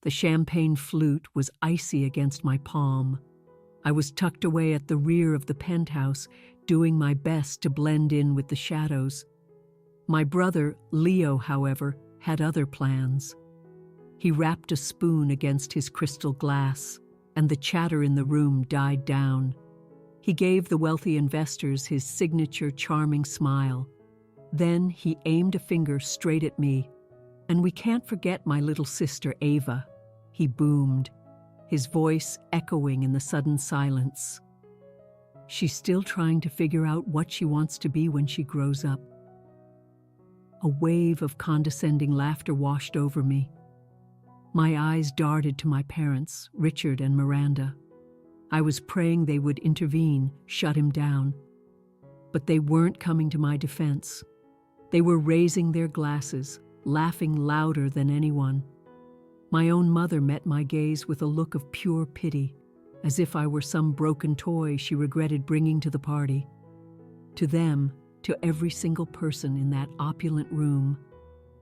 The champagne flute was icy against my palm. I was tucked away at the rear of the penthouse, doing my best to blend in with the shadows. My brother, Leo, however, had other plans. He rapped a spoon against his crystal glass, and the chatter in the room died down. He gave the wealthy investors his signature charming smile. Then he aimed a finger straight at me. "And we can't forget my little sister Ava," he boomed, his voice echoing in the sudden silence. "She's still trying to figure out what she wants to be when she grows up." A wave of condescending laughter washed over me. My eyes darted to my parents, Richard and Miranda. I was praying they would intervene, shut him down. But they weren't coming to my defense. They were raising their glasses, laughing louder than anyone. My own mother met my gaze with a look of pure pity, as if I were some broken toy she regretted bringing to the party. To them, to every single person in that opulent room,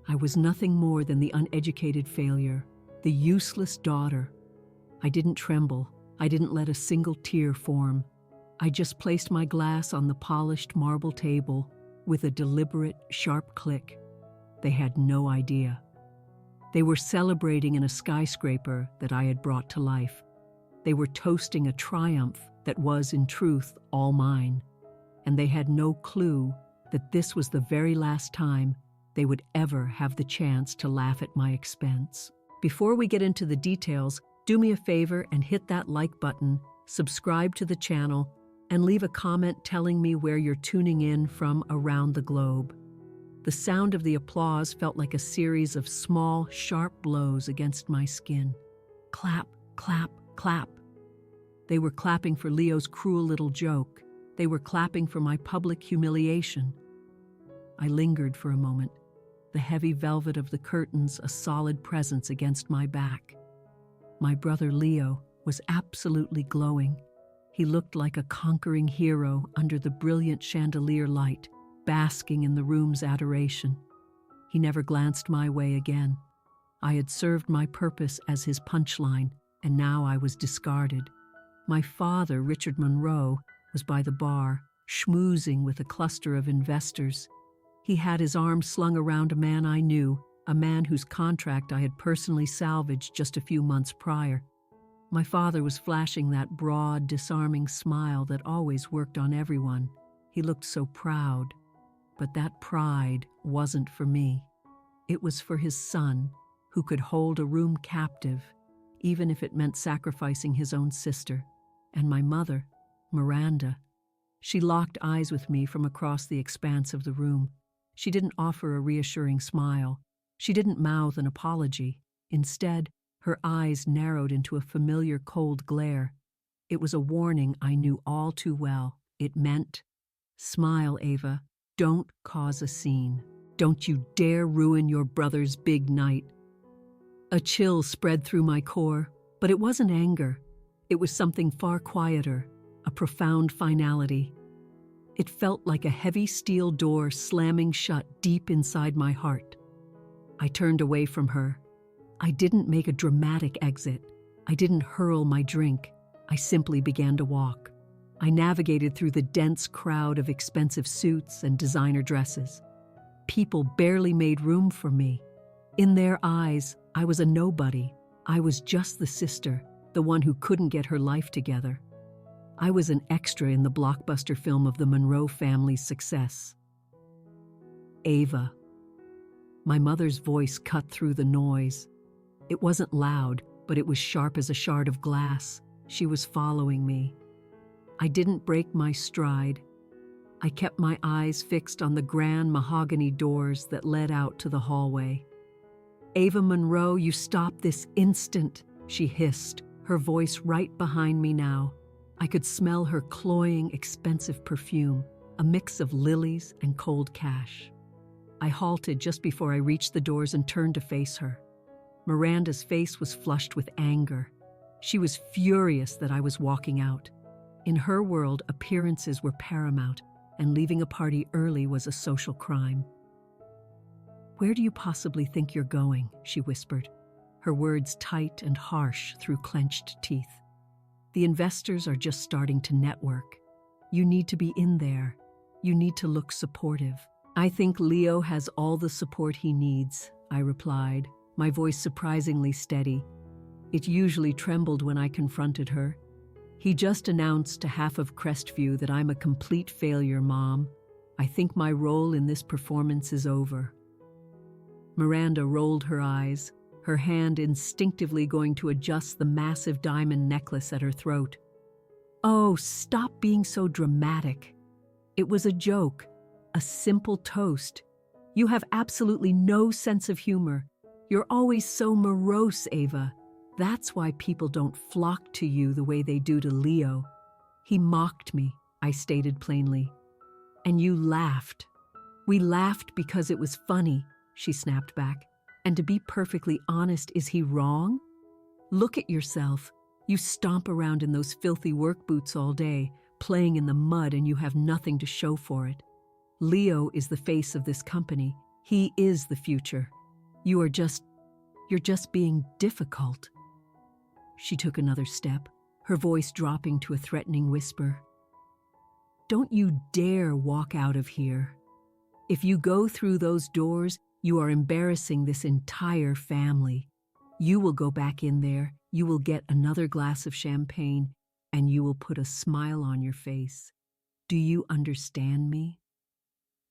I was nothing more than the uneducated failure, the useless daughter. I didn't tremble. I didn't let a single tear form. I just placed my glass on the polished marble table with a deliberate, sharp click. They had no idea. They were celebrating in a skyscraper that I had brought to life. They were toasting a triumph that was, in truth, all mine. And they had no clue that this was the very last time they would ever have the chance to laugh at my expense. Before we get into the details, do me a favor and hit that like button, subscribe to the channel, and leave a comment telling me where you're tuning in from around the globe. The sound of the applause felt like a series of small, sharp blows against my skin. Clap, clap, clap. They were clapping for Leo's cruel little joke. They were clapping for my public humiliation. I lingered for a moment, the heavy velvet of the curtains a solid presence against my back. My brother Leo was absolutely glowing. He looked like a conquering hero under the brilliant chandelier light, basking in the room's adoration. He never glanced my way again. I had served my purpose as his punchline, and now I was discarded. My father, Richard Monroe, was by the bar, schmoozing with a cluster of investors. He had his arm slung around a man I knew, a man whose contract I had personally salvaged just a few months prior. My father was flashing that broad, disarming smile that always worked on everyone. He looked so proud. But that pride wasn't for me. It was for his son, who could hold a room captive, even if it meant sacrificing his own sister. And my mother, Miranda. She locked eyes with me from across the expanse of the room. She didn't offer a reassuring smile. She didn't mouth an apology. Instead, her eyes narrowed into a familiar cold glare. It was a warning I knew all too well. It meant, "Smile, Ava. Don't cause a scene. Don't you dare ruin your brother's big night." A chill spread through my core, but it wasn't anger. It was something far quieter, a profound finality. It felt like a heavy steel door slamming shut deep inside my heart. I turned away from her. I didn't make a dramatic exit. I didn't hurl my drink. I simply began to walk. I navigated through the dense crowd of expensive suits and designer dresses. People barely made room for me. In their eyes, I was a nobody. I was just the sister, the one who couldn't get her life together. I was an extra in the blockbuster film of the Monroe family's success. Ava. My mother's voice cut through the noise. It wasn't loud, but it was sharp as a shard of glass. She was following me. I didn't break my stride. I kept my eyes fixed on the grand mahogany doors that led out to the hallway. "Ava Monroe, you stop this instant," she hissed, her voice right behind me now. I could smell her cloying, expensive perfume, a mix of lilies and cold cash. I halted just before I reached the doors and turned to face her. Miranda's face was flushed with anger. She was furious that I was walking out. In her world, appearances were paramount, and leaving a party early was a social crime. "Where do you possibly think you're going?" she whispered. her words tight and harsh through clenched teeth. The investors are just starting to network. You need to be in there. You need to look supportive. I think Leo has all the support he needs, I replied, my voice surprisingly steady. It usually trembled when I confronted her. He just announced to half of Crestview that I'm a complete failure, Mom. I think my role in this performance is over. Miranda rolled her eyes, her hand instinctively going to adjust the massive diamond necklace at her throat. Oh, stop being so dramatic. It was a joke, a simple toast. You have absolutely no sense of humor. You're always so morose, Ava. That's why people don't flock to you the way they do to Leo. He mocked me, I stated plainly. And you laughed. We laughed because it was funny, she snapped back. And to be perfectly honest, is he wrong? Look at yourself. You stomp around in those filthy work boots all day, playing in the mud, and you have nothing to show for it. Leo is the face of this company. He is the future. You're just being difficult. She took another step, her voice dropping to a threatening whisper. Don't you dare walk out of here. If you go through those doors, you are embarrassing this entire family. You will go back in there, you will get another glass of champagne, and you will put a smile on your face. Do you understand me?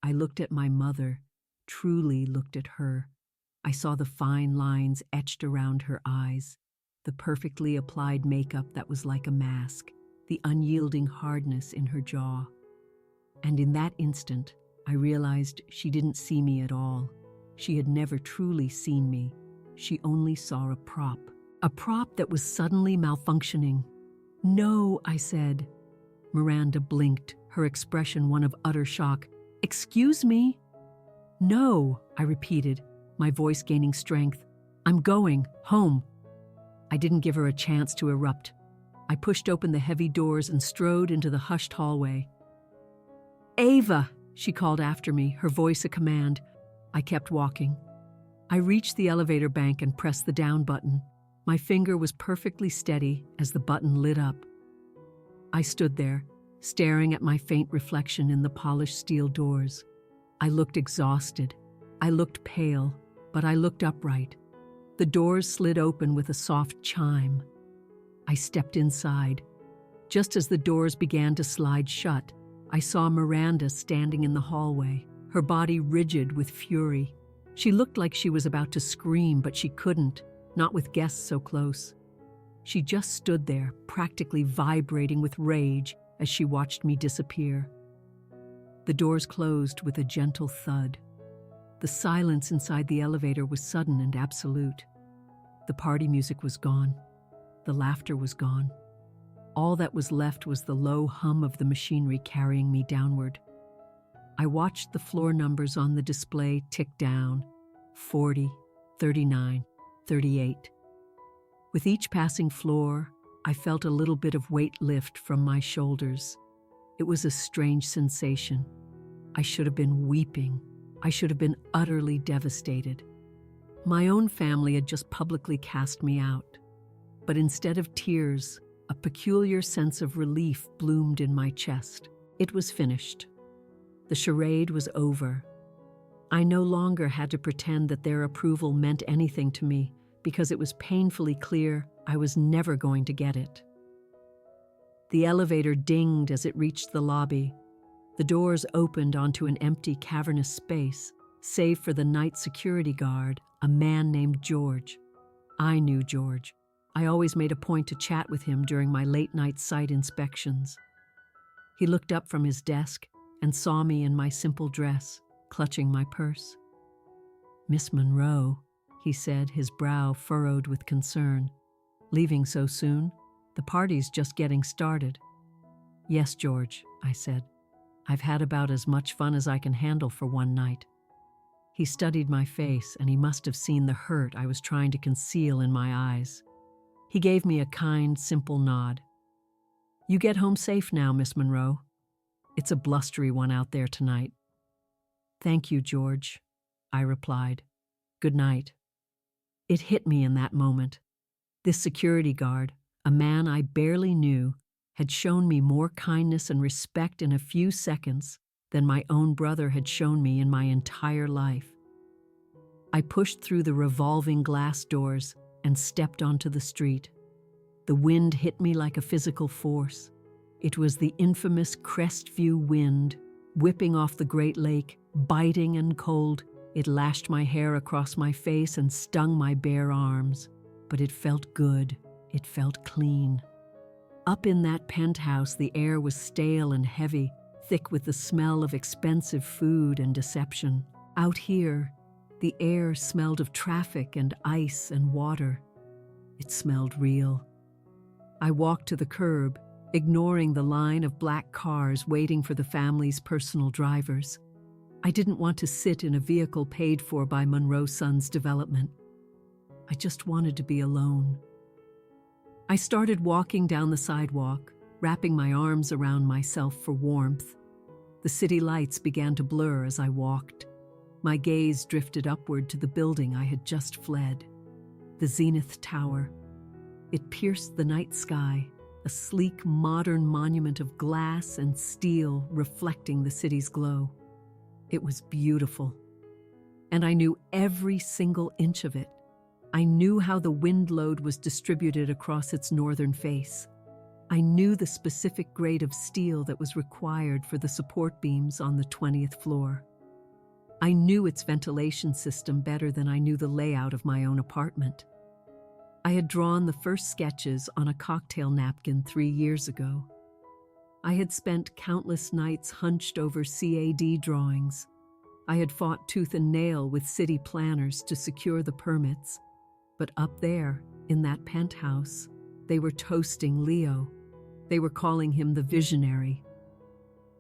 I looked at my mother, truly looked at her. I saw the fine lines etched around her eyes, the perfectly applied makeup that was like a mask, the unyielding hardness in her jaw. And in that instant, I realized she didn't see me at all. She had never truly seen me. She only saw a prop that was suddenly malfunctioning. No, I said. Miranda blinked, her expression one of utter shock. Excuse me? No, I repeated, my voice gaining strength. I'm going home. I didn't give her a chance to erupt. I pushed open the heavy doors and strode into the hushed hallway. Ava, she called after me, her voice a command. I kept walking. I reached the elevator bank and pressed the down button. My finger was perfectly steady as the button lit up. I stood there, staring at my faint reflection in the polished steel doors. I looked exhausted. I looked pale, but I looked upright. The doors slid open with a soft chime. I stepped inside. Just as the doors began to slide shut, I saw Miranda standing in the hallway, her body rigid with fury. She looked like she was about to scream, but she couldn't, not with guests so close. She just stood there, practically vibrating with rage as she watched me disappear. The doors closed with a gentle thud. The silence inside the elevator was sudden and absolute. The party music was gone. The laughter was gone. All that was left was the low hum of the machinery carrying me downward. I watched the floor numbers on the display tick down, 40, 39, 38. With each passing floor, I felt a little bit of weight lift from my shoulders. It was a strange sensation. I should have been weeping. I should have been utterly devastated. My own family had just publicly cast me out. But instead of tears, a peculiar sense of relief bloomed in my chest. It was finished. The charade was over. I no longer had to pretend that their approval meant anything to me, because it was painfully clear I was never going to get it. The elevator dinged as it reached the lobby. The doors opened onto an empty, cavernous space, save for the night security guard, a man named George. I knew George. I always made a point to chat with him during my late-night site inspections. He looked up from his desk and saw me in my simple dress, clutching my purse. "Miss Monroe," he said, his brow furrowed with concern. "Leaving so soon? The party's just getting started." "Yes, George," I said. "I've had about as much fun as I can handle for one night." He studied my face, and he must have seen the hurt I was trying to conceal in my eyes. He gave me a kind, simple nod. "You get home safe now, Miss Monroe. It's a blustery one out there tonight." "Thank you, George," I replied. "Good night." It hit me in that moment. This security guard, a man I barely knew, had shown me more kindness and respect in a few seconds than my own brother had shown me in my entire life. I pushed through the revolving glass doors and stepped onto the street. The wind hit me like a physical force. It was the infamous Crestview wind, whipping off the Great Lake, biting and cold. It lashed my hair across my face and stung my bare arms. But it felt good. It felt clean. Up in that penthouse, the air was stale and heavy, thick with the smell of expensive food and deception. Out here, the air smelled of traffic and ice and water. It smelled real. I walked to the curb, ignoring the line of black cars waiting for the family's personal drivers. I didn't want to sit in a vehicle paid for by Monroe Sons Development. I just wanted to be alone. I started walking down the sidewalk, wrapping my arms around myself for warmth. The city lights began to blur as I walked. My gaze drifted upward to the building I had just fled, the Zenith Tower. It pierced the night sky, a sleek, modern monument of glass and steel reflecting the city's glow. It was beautiful, and I knew every single inch of it. I knew how the wind load was distributed across its northern face. I knew the specific grade of steel that was required for the support beams on the 20th floor. I knew its ventilation system better than I knew the layout of my own apartment. I had drawn the first sketches on a cocktail napkin 3 years ago. I had spent countless nights hunched over CAD drawings. I had fought tooth and nail with city planners to secure the permits. But up there, in that penthouse, they were toasting Leo. They were calling him the visionary.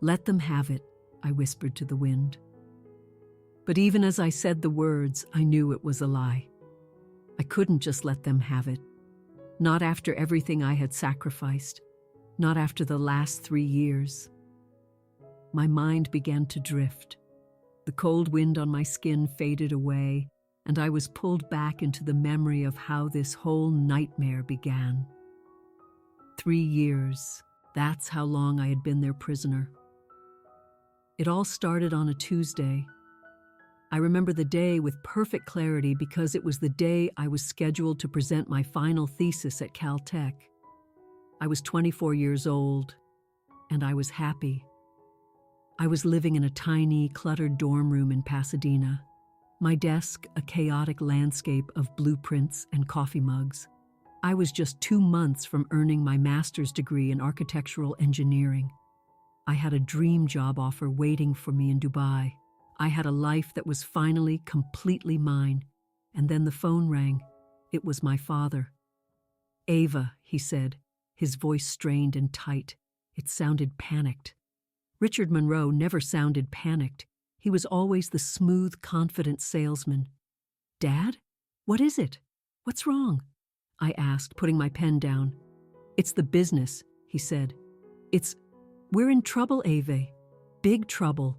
"Let them have it," I whispered to the wind. But even as I said the words, I knew it was a lie. I couldn't just let them have it. Not after everything I had sacrificed. Not after the last 3 years. My mind began to drift. The cold wind on my skin faded away, and I was pulled back into the memory of how this whole nightmare began. 3 years, that's how long I had been their prisoner. It all started on a Tuesday. I remember the day with perfect clarity because it was the day I was scheduled to present my final thesis at Caltech. I was 24 years old, and I was happy. I was living in a tiny, cluttered dorm room in Pasadena. My desk, a chaotic landscape of blueprints and coffee mugs. I was just 2 months from earning my master's degree in architectural engineering. I had a dream job offer waiting for me in Dubai. I had a life that was finally completely mine. And then the phone rang. It was my father. "Ava," he said, his voice strained and tight. It sounded panicked. Richard Monroe never sounded panicked. He was always the smooth, confident salesman. "Dad? What is it? What's wrong?" I asked, putting my pen down. "It's the business," he said. We're in trouble, Ava. Big trouble."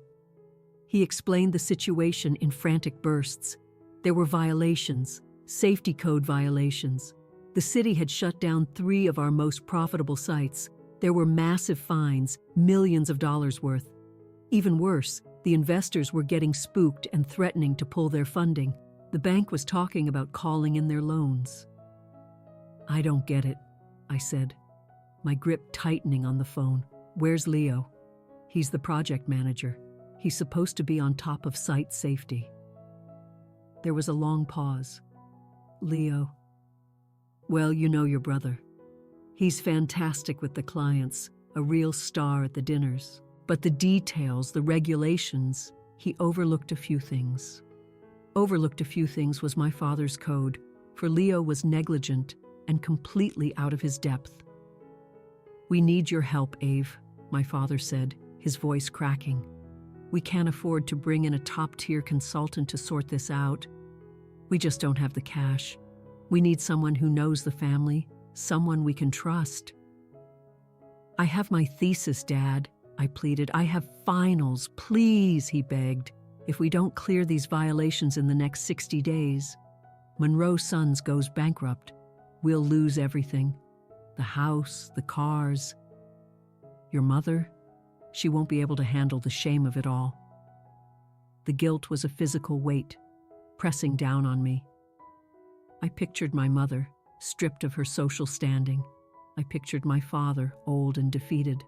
He explained the situation in frantic bursts. There were violations, safety code violations. The city had shut down 3 of our most profitable sites. There were massive fines, millions of dollars worth. Even worse, the investors were getting spooked and threatening to pull their funding. The bank was talking about calling in their loans. "I don't get it," I said, my grip tightening on the phone. "Where's Leo?" "He's the project manager. He's supposed to be on top of site safety." There was a long pause. "Leo. Well, you know your brother. He's fantastic with the clients, a real star at the dinners. But the details, the regulations, he overlooked a few things. Overlooked a few things was my father's code, for Leo was negligent and completely out of his depth. "We need your help, Ave," my father said, his voice cracking. "We can't afford to bring in a top-tier consultant to sort this out. We just don't have the cash. We need someone who knows the family, someone we can trust." "I have my thesis, Dad," I pleaded. "I have finals. Please," he begged. "If we don't clear these violations in the next 60 days. Monroe Sons goes bankrupt. We'll lose everything. The house, the cars. Your mother? She won't be able to handle the shame of it all. The guilt was a physical weight, pressing down on me. I pictured my mother, stripped of her social standing. I pictured my father, old and defeated.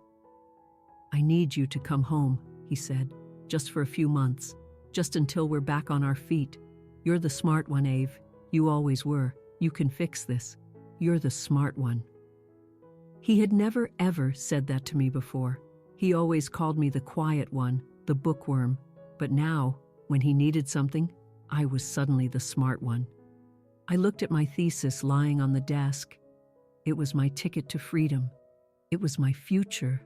I need you to come home, he said, just for a few months, just until we're back on our feet. You're the smart one, Ave. You always were. You can fix this. You're the smart one. He had never, ever said that to me before. He always called me the quiet one, the bookworm. But now, when he needed something, I was suddenly the smart one. I looked at my thesis lying on the desk. It was my ticket to freedom. It was my future.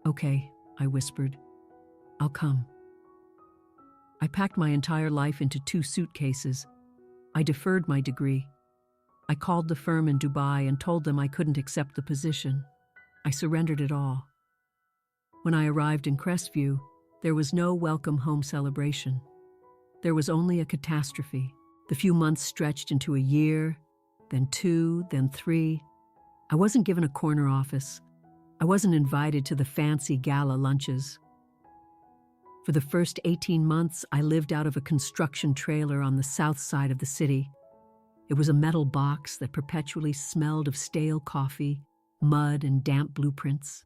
Okay, I whispered. I'll come. I packed my entire life into 2 suitcases. I deferred my degree. I called the firm in Dubai and told them I couldn't accept the position. I surrendered it all. When I arrived in Crestview, there was no welcome home celebration. There was only a catastrophe. The few months stretched into a year, then 2, then 3. I wasn't given a corner office. I wasn't invited to the fancy gala lunches. For the first 18 months, I lived out of a construction trailer on the south side of the city. It was a metal box that perpetually smelled of stale coffee, mud, and damp blueprints.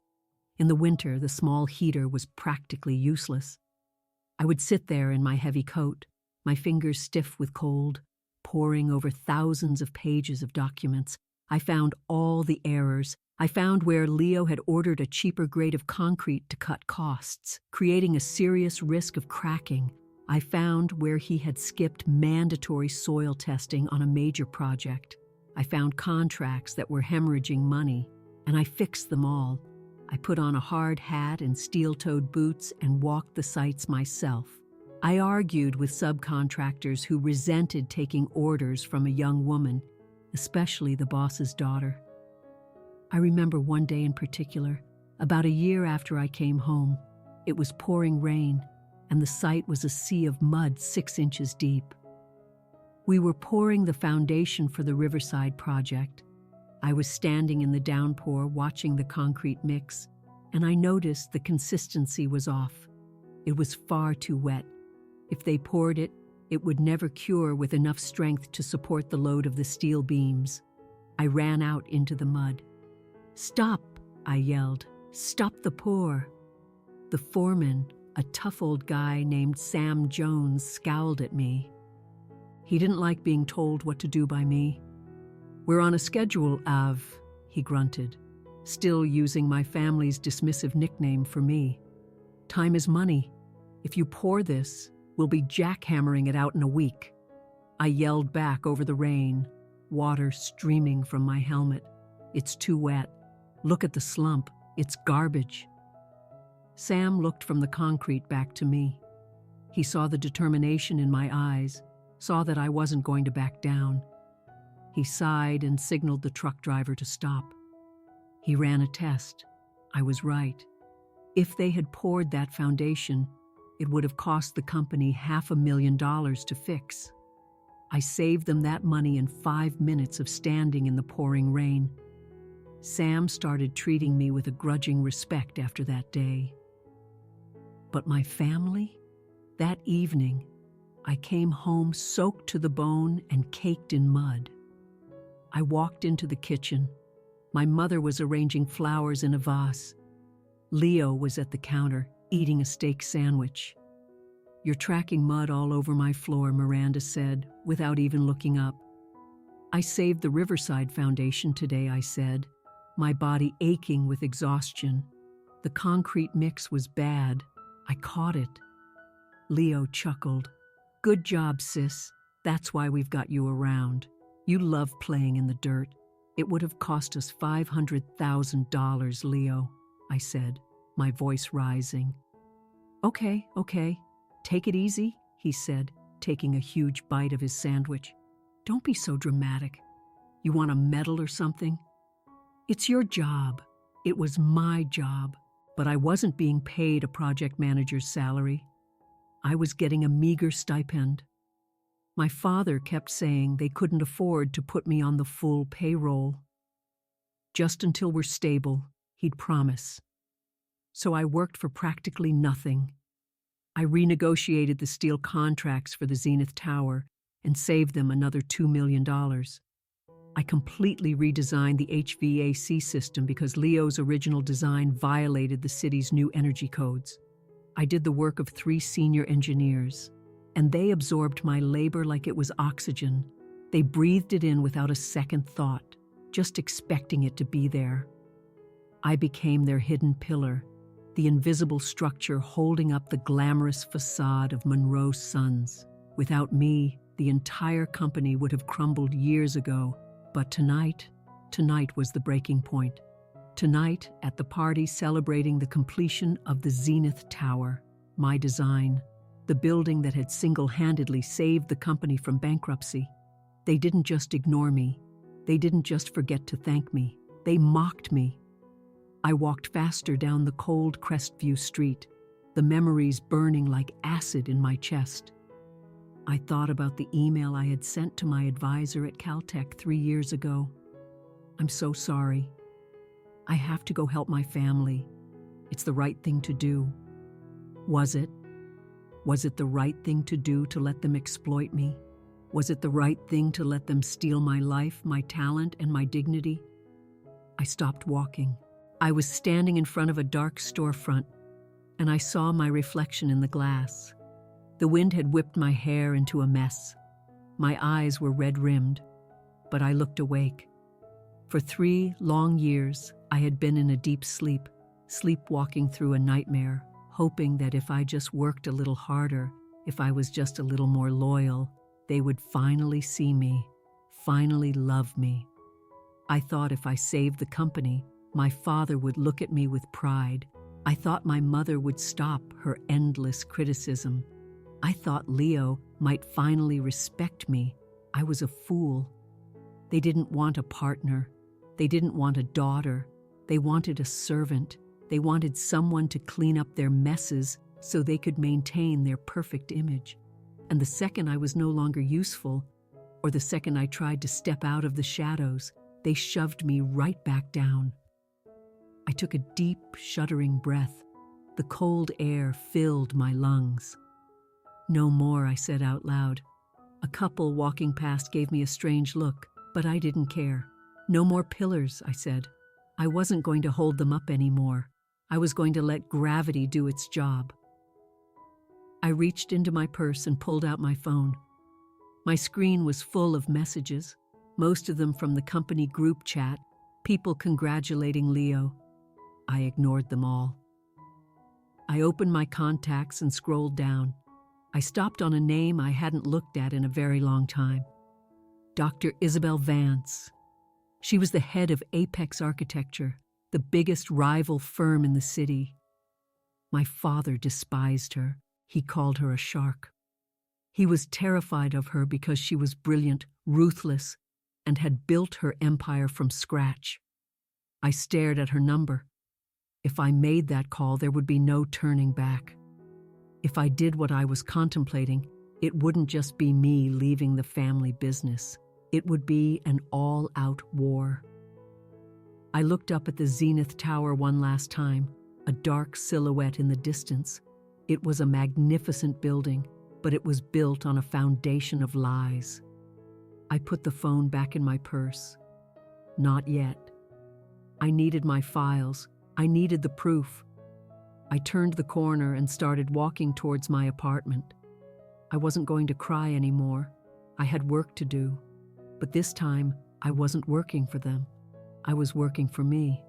In the winter, the small heater was practically useless. I would sit there in my heavy coat, my fingers stiff with cold, poring over thousands of pages of documents. I found all the errors. I found where Leo had ordered a cheaper grade of concrete to cut costs, creating a serious risk of cracking. I found where he had skipped mandatory soil testing on a major project. I found contracts that were hemorrhaging money, and I fixed them all. I put on a hard hat and steel-toed boots and walked the sites myself. I argued with subcontractors who resented taking orders from a young woman, especially the boss's daughter. I remember one day in particular, about a year after I came home. It was pouring rain, and the site was a sea of mud 6 inches deep. We were pouring the foundation for the Riverside project. I was standing in the downpour watching the concrete mix, and I noticed the consistency was off. It was far too wet. If they poured it, it would never cure with enough strength to support the load of the steel beams. I ran out into the mud. "Stop!" I yelled. "Stop the pour!" The foreman, a tough old guy named Sam Jones, scowled at me. He didn't like being told what to do by me. "We're on a schedule, Av," he grunted, still using my family's dismissive nickname for me. "Time is money. If you pour this, we'll be jackhammering it out in a week." I yelled back over the rain, water streaming from my helmet. "It's too wet. Look at the slump. It's garbage." Sam looked from the concrete back to me. He saw the determination in my eyes, saw that I wasn't going to back down. He sighed and signaled the truck driver to stop. He ran a test. I was right. If they had poured that foundation, it would have cost the company $500,000 to fix. I saved them that money in 5 minutes of standing in the pouring rain. Sam started treating me with a grudging respect after that day. But my family? That evening, I came home soaked to the bone and caked in mud. I walked into the kitchen. My mother was arranging flowers in a vase. Leo was at the counter, eating a steak sandwich. "You're tracking mud all over my floor," Miranda said, without even looking up. "I saved the Riverside Foundation today," I said, my body aching with exhaustion. The concrete mix was bad. I caught it. Leo chuckled. "Good job, sis. That's why we've got you around. You love playing in the dirt. It would have cost us $500,000, Leo," I said, my voice rising. Okay. Take it easy," he said, taking a huge bite of his sandwich. "Don't be so dramatic. You want a medal or something? It's your job. It was my job, but I wasn't being paid a project manager's salary. I was getting a meager stipend." My father kept saying they couldn't afford to put me on the full payroll. Just until we're stable, he'd promise. So I worked for practically nothing. I renegotiated the steel contracts for the Zenith Tower and saved them another $2 million. I completely redesigned the HVAC system because Leo's original design violated the city's new energy codes. I did the work of 3 senior engineers, and they absorbed my labor like it was oxygen. They breathed it in without a second thought, just expecting it to be there. I became their hidden pillar, the invisible structure holding up the glamorous facade of Monroe Suns. Without me, the entire company would have crumbled years ago. But tonight was the breaking point. Tonight, at the party celebrating the completion of the Zenith Tower, my design, the building that had single-handedly saved the company from bankruptcy, they didn't just ignore me. They didn't just forget to thank me. They mocked me. I walked faster down the cold Crestview Street, the memories burning like acid in my chest. I thought about the email I had sent to my advisor at Caltech 3 years ago. I'm so sorry. I have to go help my family. It's the right thing to do. Was it? Was it the right thing to do to let them exploit me? Was it the right thing to let them steal my life, my talent, and my dignity? I stopped walking. I was standing in front of a dark storefront, and I saw my reflection in the glass. The wind had whipped my hair into a mess. My eyes were red-rimmed, but I looked awake. For 3 long years, I had been in a deep sleep, sleepwalking through a nightmare, hoping that if I just worked a little harder, if I was just a little more loyal, they would finally see me, finally love me. I thought if I saved the company, my father would look at me with pride. I thought my mother would stop her endless criticism. I thought Leo might finally respect me. I was a fool. They didn't want a partner. They didn't want a daughter. They wanted a servant. They wanted someone to clean up their messes so they could maintain their perfect image. And the second I was no longer useful, or the second I tried to step out of the shadows, they shoved me right back down. I took a deep, shuddering breath. The cold air filled my lungs. "No more," I said out loud. A couple walking past gave me a strange look, but I didn't care. "No more pillars," I said. I wasn't going to hold them up anymore. I was going to let gravity do its job. I reached into my purse and pulled out my phone. My screen was full of messages, most of them from the company group chat, people congratulating Leo. I ignored them all. I opened my contacts and scrolled down. I stopped on a name I hadn't looked at in a very long time. Dr. Isabel Vance. She was the head of Apex Architecture, the biggest rival firm in the city. My father despised her. He called her a shark. He was terrified of her because she was brilliant, ruthless, and had built her empire from scratch. I stared at her number. If I made that call, there would be no turning back. If I did what I was contemplating, it wouldn't just be me leaving the family business. It would be an all-out war. I looked up at the Zenith Tower one last time, a dark silhouette in the distance. It was a magnificent building, but it was built on a foundation of lies. I put the phone back in my purse. Not yet. I needed my files. I needed the proof. I turned the corner and started walking towards my apartment. I wasn't going to cry anymore. I had work to do. But this time, I wasn't working for them. I was working for me.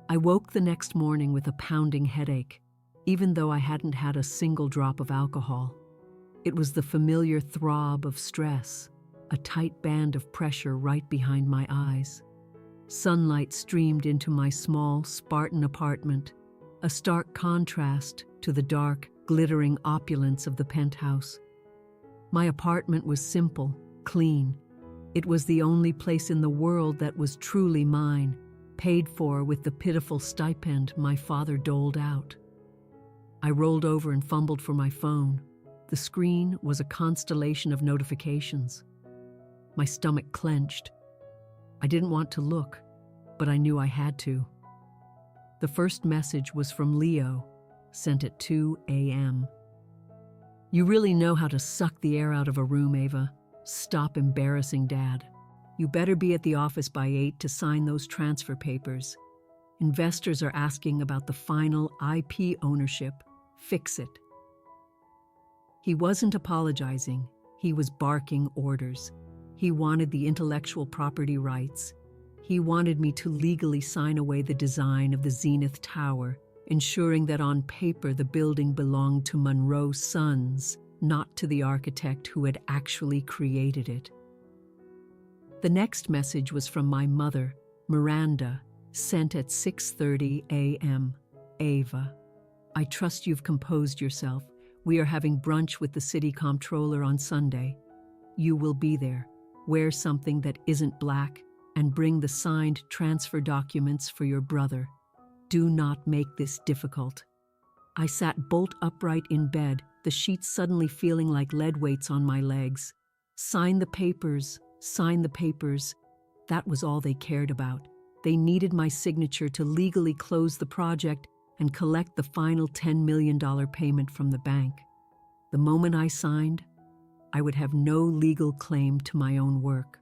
I woke the next morning with a pounding headache, even though I hadn't had a single drop of alcohol. It was the familiar throb of stress, a tight band of pressure right behind my eyes. Sunlight streamed into my small, Spartan apartment, a stark contrast to the dark, glittering opulence of the penthouse. My apartment was simple, clean. It was the only place in the world that was truly mine, paid for with the pitiful stipend my father doled out. I rolled over and fumbled for my phone. The screen was a constellation of notifications. My stomach clenched. I didn't want to look, but I knew I had to. The first message was from Leo, sent at 2 a.m. "You really know how to suck the air out of a room, Ava. Stop embarrassing Dad. You better be at the office by 8 to sign those transfer papers. Investors are asking about the final IP ownership. Fix it." He wasn't apologizing. He was barking orders. He wanted the intellectual property rights. He wanted me to legally sign away the design of the Zenith Tower, ensuring that on paper the building belonged to Monroe Sons, not to the architect who had actually created it. The next message was from my mother, Miranda, sent at 6:30 a.m. "Ava, I trust you've composed yourself. We are having brunch with the city comptroller on Sunday. You will be there. Wear something that isn't black and bring the signed transfer documents for your brother. Do not make this difficult." I sat bolt upright in bed, the sheets suddenly feeling like lead weights on my legs. Sign the papers, sign the papers. That was all they cared about. They needed my signature to legally close the project and collect the final $10 million payment from the bank. The moment I signed, I would have no legal claim to my own work.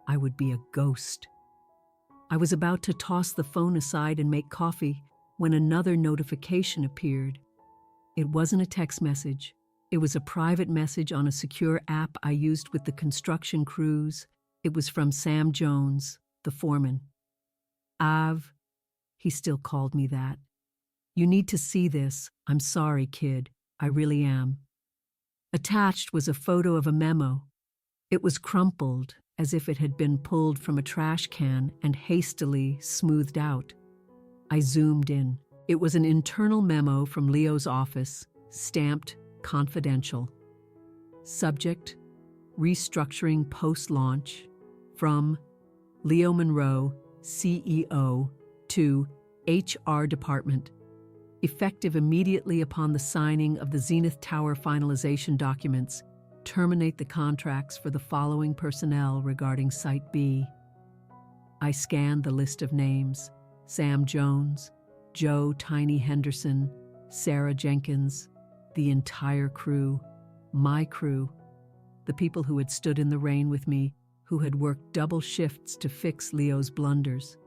I would be a ghost. I was about to toss the phone aside and make coffee when another notification appeared. It wasn't a text message. It was a private message on a secure app I used with the construction crews. It was from Sam Jones, the foreman. "Av," he still called me that. "You need to see this. I'm sorry, kid. I really am." Attached was a photo of a memo. It was crumpled, as if it had been pulled from a trash can and hastily smoothed out. I zoomed in. It was an internal memo from Leo's office, stamped confidential. Subject: restructuring post-launch. From Leo Monroe, CEO, to HR Department. Effective immediately upon the signing of the Zenith Tower finalization documents, terminate the contracts for the following personnel regarding Site B. I scanned the list of names: Sam Jones, Joe Tiny Henderson, Sarah Jenkins, the entire crew, my crew, the people who had stood in the rain with me, who had worked double shifts to fix Leo's blunders.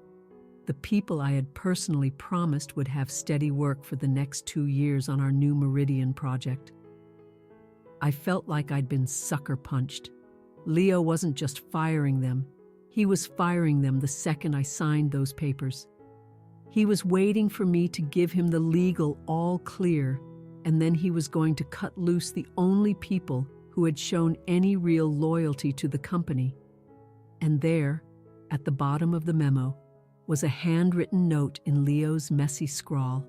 The people I had personally promised would have steady work for the next 2 years on our new Meridian project. I felt like I'd been sucker punched. Leo wasn't just firing them. He was firing them the second I signed those papers. He was waiting for me to give him the legal all clear, and then he was going to cut loose the only people who had shown any real loyalty to the company. And there, at the bottom of the memo, was a handwritten note in Leo's messy scrawl.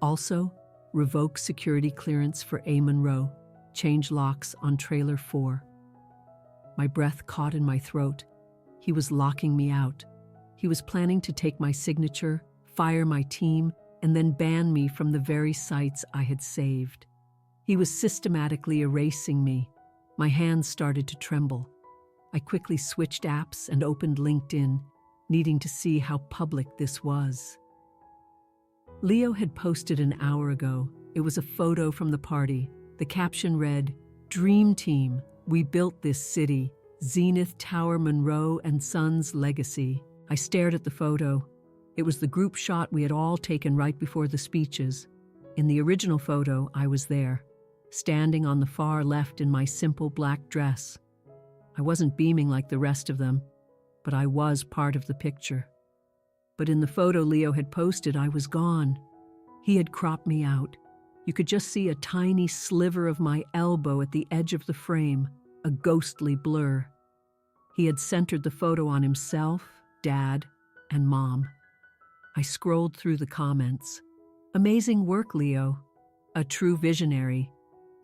Also, revoke security clearance for A. Monroe. Change locks on trailer 4. My breath caught in my throat. He was locking me out. He was planning to take my signature, fire my team, and then ban me from the very sites I had saved. He was systematically erasing me. My hands started to tremble. I quickly switched apps and opened LinkedIn, needing to see how public this was. Leo had posted an hour ago. It was a photo from the party. The caption read, "Dream Team, we built this city. Zenith Tower Monroe and Sons Legacy." I stared at the photo. It was the group shot we had all taken right before the speeches. In the original photo, I was there, standing on the far left in my simple black dress. I wasn't beaming like the rest of them, but I was part of the picture. But in the photo Leo had posted, I was gone. He had cropped me out. You could just see a tiny sliver of my elbow at the edge of the frame, a ghostly blur. He had centered the photo on himself, Dad, and Mom. I scrolled through the comments. "Amazing work, Leo. A true visionary.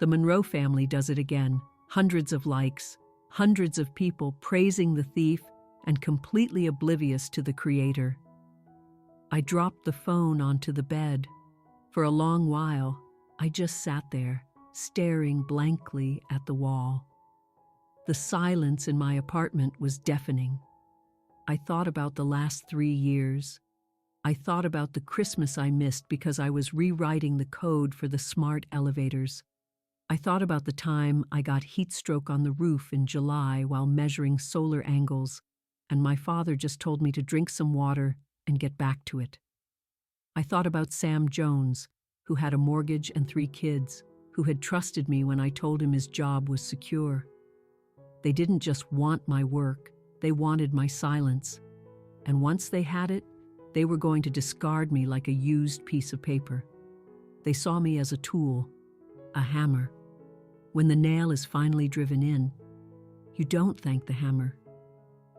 The Monroe family does it again." Hundreds of likes, hundreds of people praising the thief and completely oblivious to the creator. I dropped the phone onto the bed. For a long while, I just sat there, staring blankly at the wall. The silence in my apartment was deafening. I thought about the last 3 years. I thought about the Christmas I missed because I was rewriting the code for the smart elevators. I thought about the time I got heat stroke on the roof in July while measuring solar angles, and my father just told me to drink some water and get back to it. I thought about Sam Jones, who had a mortgage and 3 kids, who had trusted me when I told him his job was secure. They didn't just want my work, they wanted my silence. And once they had it, they were going to discard me like a used piece of paper. They saw me as a tool, a hammer. When the nail is finally driven in, you don't thank the hammer.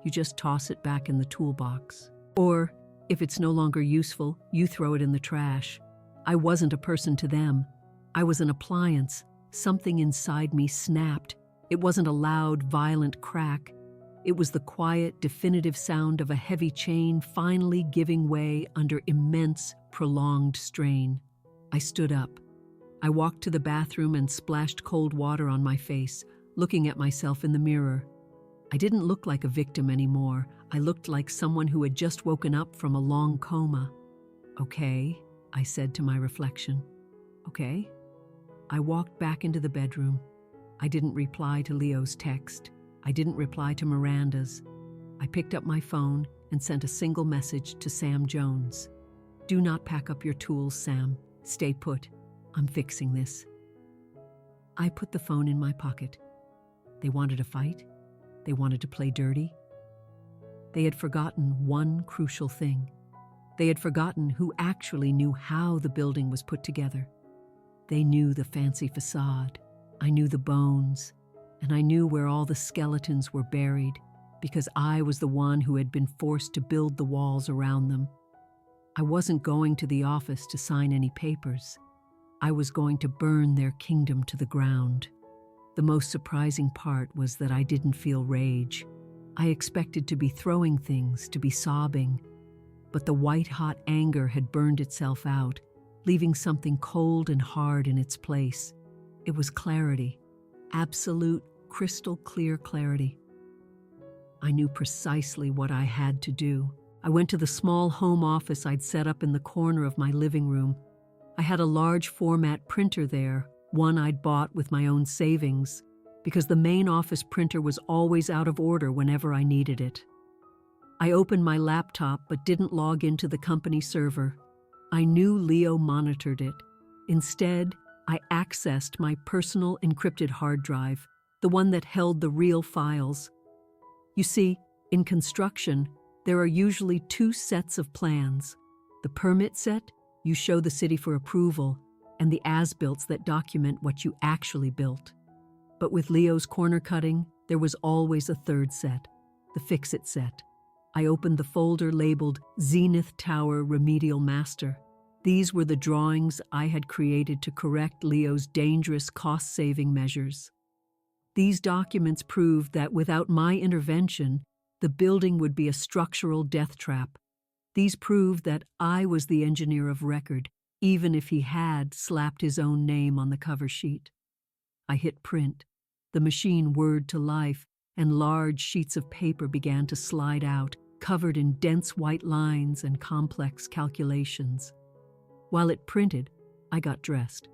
You just toss it back in the toolbox. Or, if it's no longer useful, you throw it in the trash. I wasn't a person to them. I was an appliance. Something inside me snapped. It wasn't a loud, violent crack. It was the quiet, definitive sound of a heavy chain finally giving way under immense, prolonged strain. I stood up. I walked to the bathroom and splashed cold water on my face, looking at myself in the mirror. I didn't look like a victim anymore. I looked like someone who had just woken up from a long coma. "Okay," I said to my reflection. "Okay." I walked back into the bedroom. I didn't reply to Leo's text. I didn't reply to Miranda's. I picked up my phone and sent a single message to Sam Jones. "Do not pack up your tools, Sam. Stay put. I'm fixing this." I put the phone in my pocket. They wanted a fight. They wanted to play dirty. They had forgotten one crucial thing. They had forgotten who actually knew how the building was put together. They knew the fancy facade. I knew the bones. And I knew where all the skeletons were buried, because I was the one who had been forced to build the walls around them. I wasn't going to the office to sign any papers. I was going to burn their kingdom to the ground. The most surprising part was that I didn't feel rage. I expected to be throwing things, to be sobbing. But the white-hot anger had burned itself out, leaving something cold and hard in its place. It was clarity. Absolute, crystal-clear clarity. I knew precisely what I had to do. I went to the small home office I'd set up in the corner of my living room. I had a large format printer there, one I'd bought with my own savings, because the main office printer was always out of order whenever I needed it. I opened my laptop but didn't log into the company server. I knew Leo monitored it. Instead, I accessed my personal encrypted hard drive, the one that held the real files. You see, in construction, there are usually 2 sets of plans. The permit set, you show the city for approval, and the as-builts that document what you actually built. But with Leo's corner cutting, there was always a 3rd set, the fix-it set. I opened the folder labeled Zenith Tower Remedial Master. These were the drawings I had created to correct Leo's dangerous cost-saving measures. These documents proved that without my intervention, the building would be a structural death trap. These proved that I was the engineer of record, even if he had slapped his own name on the cover sheet. I hit print. The machine whirred to life, and large sheets of paper began to slide out, covered in dense white lines and complex calculations. While it printed, I got dressed.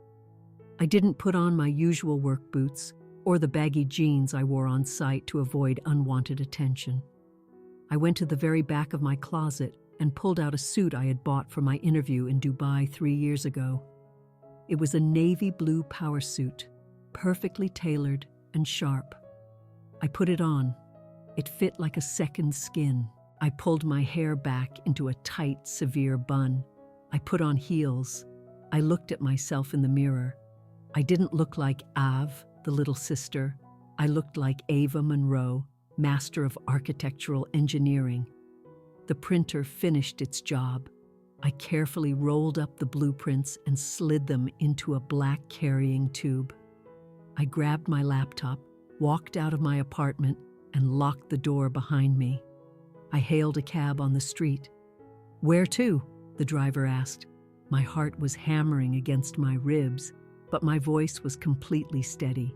I didn't put on my usual work boots or the baggy jeans I wore on site to avoid unwanted attention. I went to the very back of my closet and pulled out a suit I had bought for my interview in Dubai 3 years ago. It was a navy blue power suit, perfectly tailored and sharp. I put it on. It fit like a second skin. I pulled my hair back into a tight, severe bun. I put on heels. I looked at myself in the mirror. I didn't look like Av, the little sister. I looked like Ava Monroe, master of architectural engineering. The printer finished its job. I carefully rolled up the blueprints and slid them into a black carrying tube. I grabbed my laptop, walked out of my apartment, and locked the door behind me. I hailed a cab on the street. "Where to?" the driver asked. My heart was hammering against my ribs. but my voice was completely steady.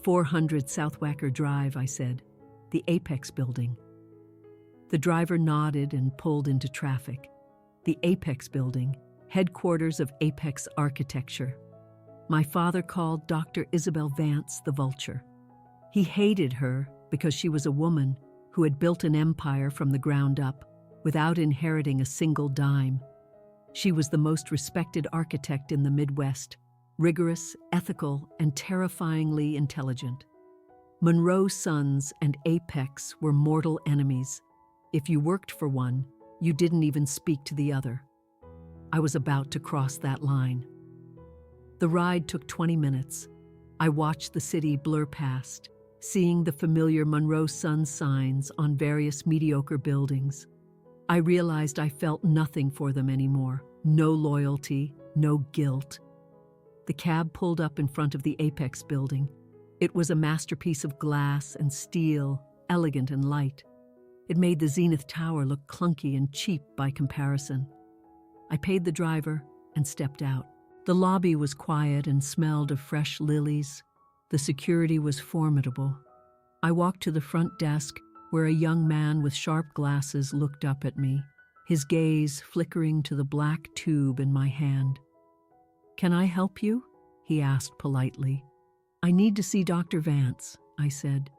400 Southwacker Drive, I said. The Apex building. The driver nodded and pulled into traffic. The Apex building, headquarters of Apex Architecture. My father called Dr. Isabel Vance the Vulture. He hated her because she was a woman who had built an empire from the ground up without inheriting a single dime. She was the most respected architect in the Midwest, rigorous, ethical, and terrifyingly intelligent. Monroe Sons and Apex were mortal enemies. If you worked for one, you didn't even speak to the other. I was about to cross that line. The ride took 20 minutes. I watched the city blur past, seeing the familiar Monroe Sons signs on various mediocre buildings. I realized I felt nothing for them anymore. No loyalty, no guilt. The cab pulled up in front of the Apex building. It was a masterpiece of glass and steel, elegant and light. It made the Zenith Tower look clunky and cheap by comparison. I paid the driver and stepped out. The lobby was quiet and smelled of fresh lilies. The security was formidable. I walked to the front desk where a young man with sharp glasses looked up at me, his gaze flickering to the black tube in my hand. "Can I help you?" he asked politely. "I need to see Dr. Vance," I said.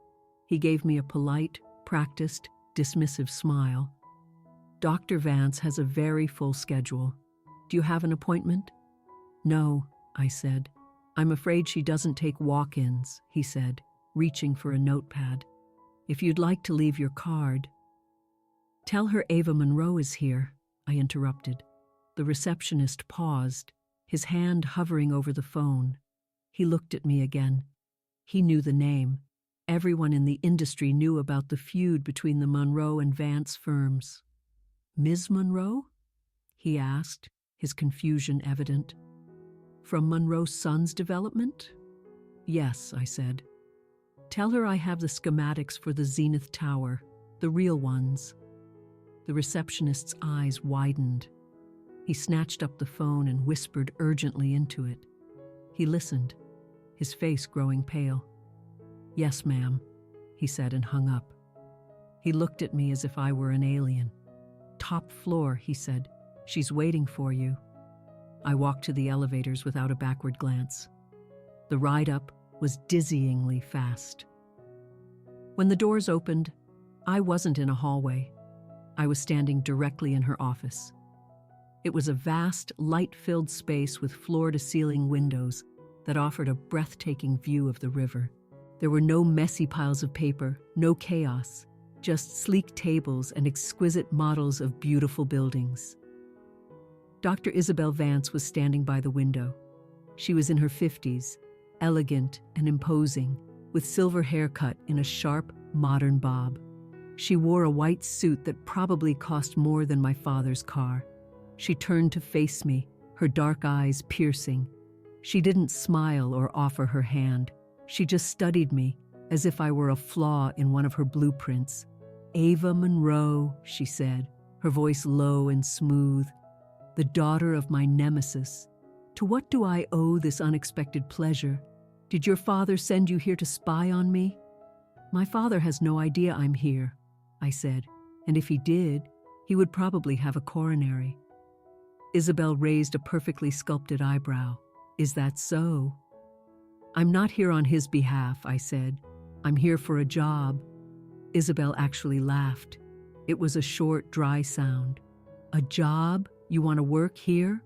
He gave me a polite, practiced, dismissive smile. "Dr. Vance has a very full schedule. Do you have an appointment?" "No," I said. "I'm afraid she doesn't take walk-ins," he said, reaching for a notepad. "If you'd like to leave your card—" "Tell her Ava Monroe is here," I interrupted. The receptionist paused, his hand hovering over the phone. He looked at me again. He knew the name. Everyone in the industry knew about the feud between the Monroe and Vance firms. "Ms. Monroe?" he asked, his confusion evident. "From Monroe Sons Development?" "Yes," I said. "Tell her I have the schematics for the Zenith Tower, the real ones." The receptionist's eyes widened. He snatched up the phone and whispered urgently into it. He listened, his face growing pale. "Yes, ma'am," he said and hung up. He looked at me as if I were an alien. "Top floor," he said. "She's waiting for you." I walked to the elevators without a backward glance. The ride up was dizzyingly fast. When the doors opened, I wasn't in a hallway. I was standing directly in her office. It was a vast, light-filled space with floor-to-ceiling windows that offered a breathtaking view of the river. There were no messy piles of paper, no chaos, just sleek tables and exquisite models of beautiful buildings. Dr. Isabel Vance was standing by the window. She was in her 50s, elegant and imposing, with silver haircut in a sharp, modern bob. She wore a white suit that probably cost more than my father's car. She turned to face me, her dark eyes piercing. She didn't smile or offer her hand. She just studied me, as if I were a flaw in one of her blueprints. "Ava Monroe," she said, her voice low and smooth. "The daughter of my nemesis. To what do I owe this unexpected pleasure? Did your father send you here to spy on me?" "My father has no idea I'm here," I said, "and if he did, he would probably have a coronary." Isabel raised a perfectly sculpted eyebrow. "Is that so?" "I'm not here on his behalf," I said. "I'm here for a job." Isabel actually laughed. It was a short, dry sound. "A job? You want to work here?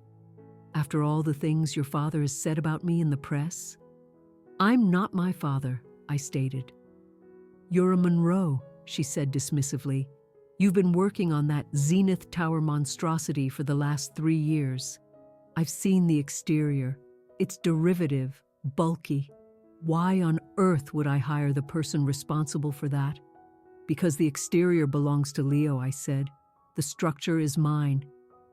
After all the things your father has said about me in the press?" "I'm not my father," I stated. "You're a Monroe," she said dismissively. "You've been working on that Zenith Tower monstrosity for the last 3 years. I've seen the exterior. It's derivative, bulky. Why on earth would I hire the person responsible for that?" "Because the exterior belongs to Leo," I said. "The structure is mine,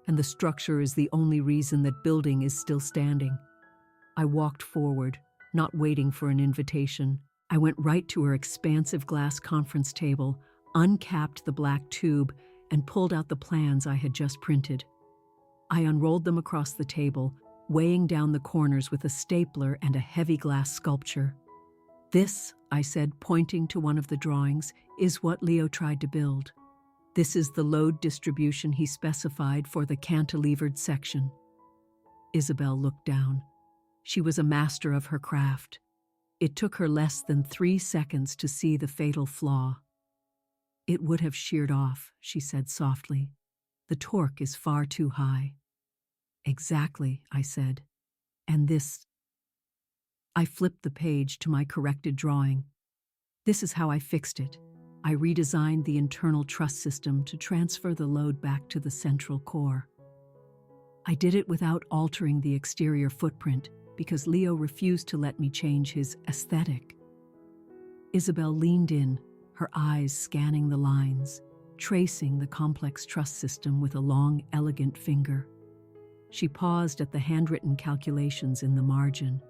and the structure is the only reason that building is still standing." I walked forward, not waiting for an invitation. I went right to her expansive glass conference table, uncapped the black tube, and pulled out the plans I had just printed. I unrolled them across the table, weighing down the corners with a stapler and a heavy glass sculpture. "This," I said, pointing to one of the drawings, "is what Leo tried to build. This is the load distribution he specified for the cantilevered section." Isabel looked down. She was a master of her craft. It took her less than 3 seconds to see the fatal flaw. "It would have sheared off," she said softly. "The torque is far too high." "Exactly," I said. "And this—" I flipped the page to my corrected drawing. "This is how I fixed it. I redesigned the internal truss system to transfer the load back to the central core. I did it without altering the exterior footprint because Leo refused to let me change his aesthetic." Isabel leaned in, her eyes scanning the lines, tracing the complex truss system with a long, elegant finger. She paused at the handwritten calculations in the margin.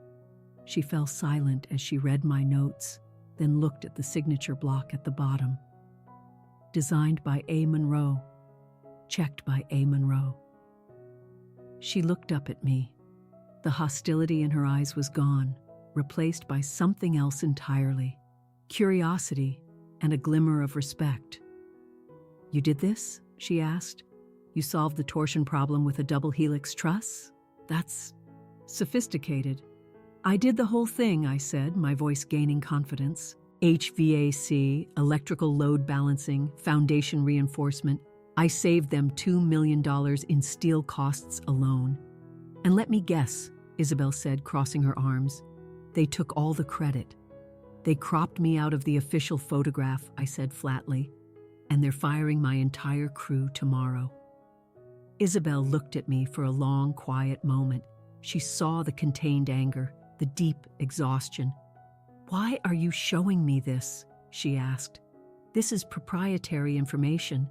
She fell silent as she read my notes, then looked at the signature block at the bottom. "Designed by A. Monroe. Checked by A. Monroe." She looked up at me. The hostility in her eyes was gone, replaced by something else entirely: curiosity and a glimmer of respect. "You did this?" she asked. "You solved the torsion problem with a double helix truss? That's sophisticated." "I did the whole thing," I said, my voice gaining confidence. "HVAC, electrical load balancing, foundation reinforcement. I saved them $2 million in steel costs alone." "And let me guess," Isabel said, crossing her arms. "They took all the credit." "They cropped me out of the official photograph," I said flatly. "And they're firing my entire crew tomorrow." Isabel looked at me for a long, quiet moment. She saw the contained anger, the deep exhaustion. "Why are you showing me this?" she asked. "This is proprietary information.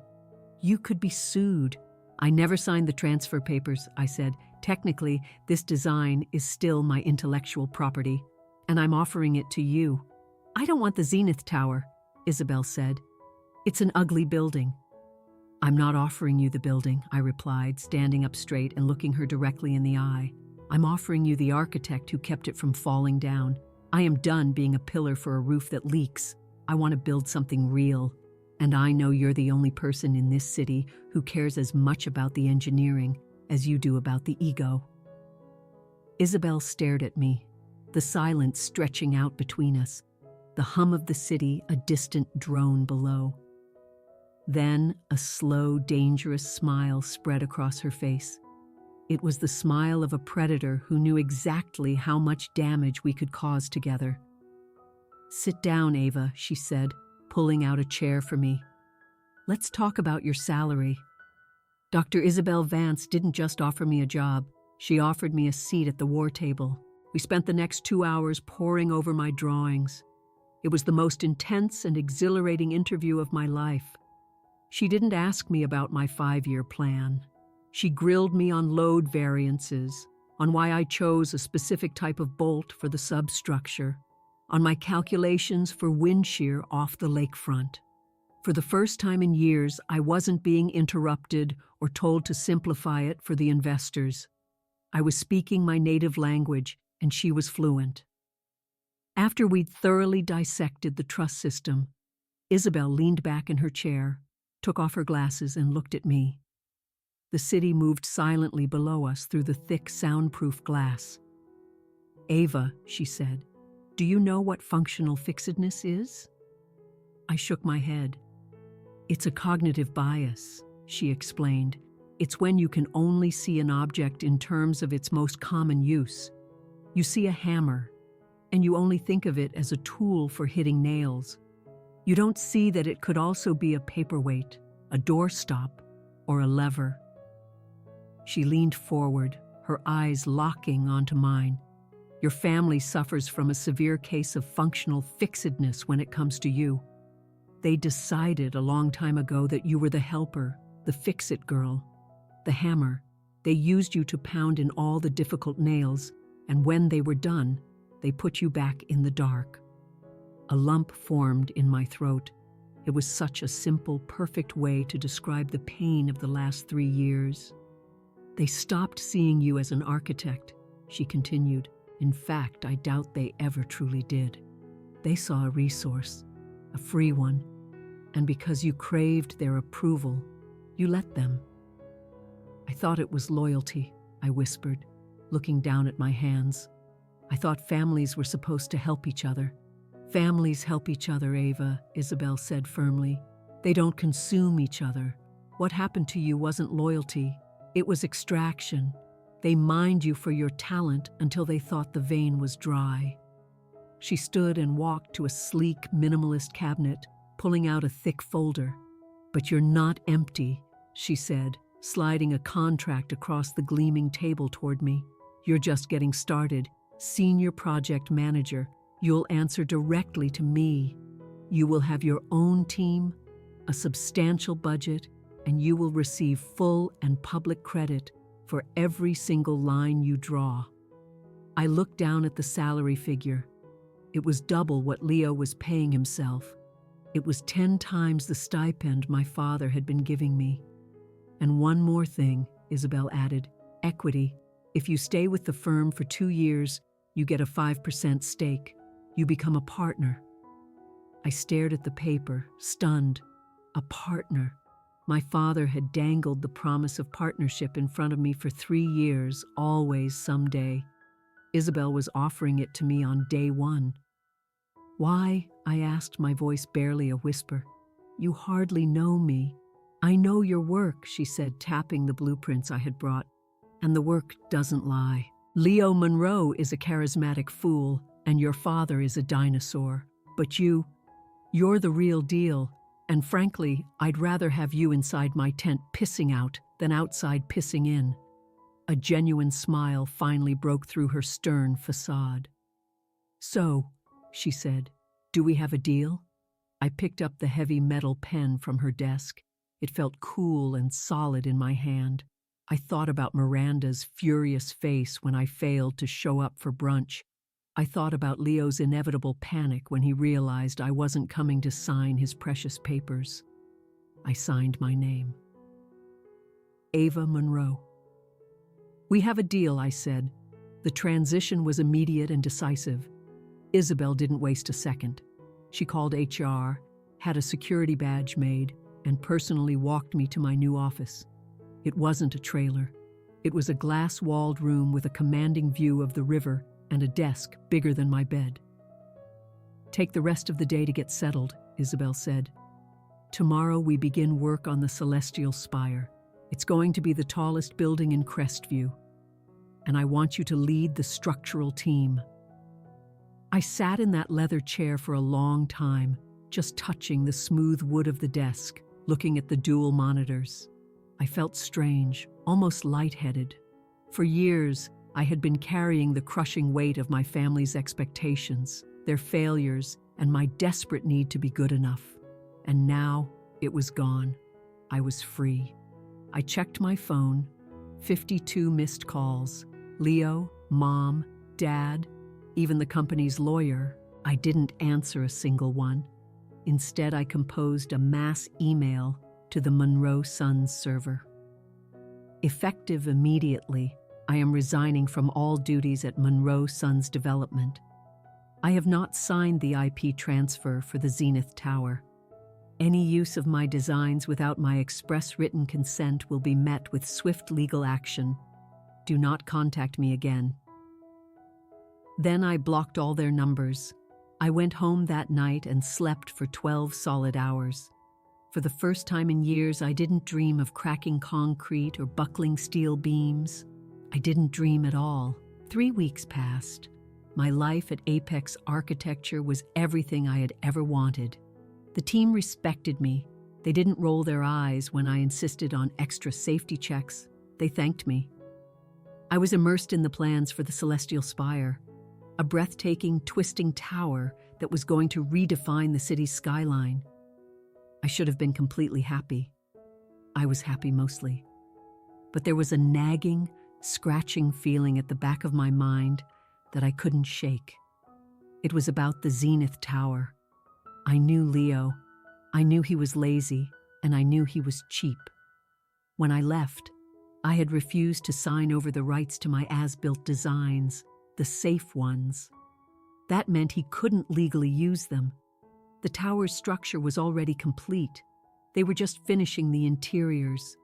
You could be sued." "I never signed the transfer papers," I said. "Technically, this design is still my intellectual property, and I'm offering it to you." "I don't want the Zenith Tower," Isabel said. "It's an ugly building." "I'm not offering you the building," I replied, standing up straight and looking her directly in the eye. "I'm offering you the architect who kept it from falling down. I am done being a pillar for a roof that leaks. I want to build something real. And I know you're the only person in this city who cares as much about the engineering as you do about the ego." Isabel stared at me, the silence stretching out between us, the hum of the city a distant drone below. Then a slow, dangerous smile spread across her face. It was the smile of a predator who knew exactly how much damage we could cause together. "Sit down, Ava," she said, pulling out a chair for me. "Let's talk about your salary." Dr. Isabel Vance didn't just offer me a job. She offered me a seat at the war table. We spent the next 2 hours poring over my drawings. It was the most intense and exhilarating interview of my life. She didn't ask me about my 5-year plan. She grilled me on load variances, on why I chose a specific type of bolt for the substructure, on my calculations for wind shear off the lakefront. For the first time in years, I wasn't being interrupted or told to simplify it for the investors. I was speaking my native language, and she was fluent. After we'd thoroughly dissected the truss system, Isabel leaned back in her chair, took off her glasses, and looked at me. The city moved silently below us through the thick, soundproof glass. "Ava," she said, "do you know what functional fixedness is?" I shook my head. "It's a cognitive bias," she explained. "It's when you can only see an object in terms of its most common use. You see a hammer, and you only think of it as a tool for hitting nails. You don't see that it could also be a paperweight, a doorstop, or a lever." She leaned forward, her eyes locking onto mine. "Your family suffers from a severe case of functional fixedness when it comes to you. They decided a long time ago that you were the helper, the fix-it girl, the hammer. They used you to pound in all the difficult nails, and when they were done, they put you back in the dark." A lump formed in my throat. It was such a simple, perfect way to describe the pain of the last 3 years. They stopped seeing you as an architect, she continued. In fact, I doubt they ever truly did. They saw a resource, a free one, and because you craved their approval, you let them. I thought it was loyalty, I whispered, looking down at my hands. I thought families were supposed to help each other. Families help each other, Ava, Isabel said firmly. They don't consume each other. What happened to you wasn't loyalty. It was extraction. They mined you for your talent until they thought the vein was dry. She stood and walked to a sleek, minimalist cabinet, pulling out a thick folder. But you're not empty, she said, sliding a contract across the gleaming table toward me. You're just getting started. Senior project manager. You'll answer directly to me. You will have your own team, a substantial budget, and you will receive full and public credit for every single line you draw. I looked down at the salary figure. It was double what Leo was paying himself. It was 10 times the stipend my father had been giving me. And one more thing, Isabel added, equity. If you stay with the firm for 2 years, you get a 5% stake. You become a partner. I stared at the paper, stunned. A partner. My father had dangled the promise of partnership in front of me for 3 years, always someday. Isabel was offering it to me on day 1. Why? I asked, my voice barely a whisper. You hardly know me. I know your work, she said, tapping the blueprints I had brought. And the work doesn't lie. Leo Monroe is a charismatic fool, and your father is a dinosaur. But you're the real deal. And frankly, I'd rather have you inside my tent pissing out than outside pissing in. A genuine smile finally broke through her stern facade. So, she said, do we have a deal? I picked up the heavy metal pen from her desk. It felt cool and solid in my hand. I thought about Miranda's furious face when I failed to show up for brunch. I thought about Leo's inevitable panic when he realized I wasn't coming to sign his precious papers. I signed my name. Ava Monroe. We have a deal, I said. The transition was immediate and decisive. Isabel didn't waste a second. She called HR, had a security badge made, and personally walked me to my new office. It wasn't a trailer. It was a glass-walled room with a commanding view of the river and a desk bigger than my bed. Take the rest of the day to get settled, Isabel said. Tomorrow we begin work on the Celestial Spire. It's going to be the tallest building in Crestview. And I want you to lead the structural team. I sat in that leather chair for a long time, just touching the smooth wood of the desk, looking at the dual monitors. I felt strange, almost lightheaded. For years, I had been carrying the crushing weight of my family's expectations, their failures, and my desperate need to be good enough. And now, it was gone. I was free. I checked my phone. 52 missed calls. Leo, Mom, Dad, even the company's lawyer. I didn't answer a single one. Instead, I composed a mass email to the Monroe Sun's server. Effective immediately, I am resigning from all duties at Monroe Sun's development. I have not signed the IP transfer for the Zenith Tower. Any use of my designs without my express written consent will be met with swift legal action. Do not contact me again. Then I blocked all their numbers. I went home that night and slept for 12 solid hours. For the first time in years, I didn't dream of cracking concrete or buckling steel beams. I didn't dream at all. 3 weeks passed. My life at Apex Architecture was everything I had ever wanted. The team respected me. They didn't roll their eyes when I insisted on extra safety checks. They thanked me. I was immersed in the plans for the Celestial Spire, a breathtaking, twisting tower that was going to redefine the city's skyline. I should have been completely happy. I was happy mostly. But there was a nagging, scratching feeling at the back of my mind that I couldn't shake. It was about the Zenith Tower. I knew Leo. I knew he was lazy, and I knew he was cheap. When I left, I had refused to sign over the rights to my as-built designs, the safe ones. That meant he couldn't legally use them. The tower's structure was already complete. They were just finishing the interiors.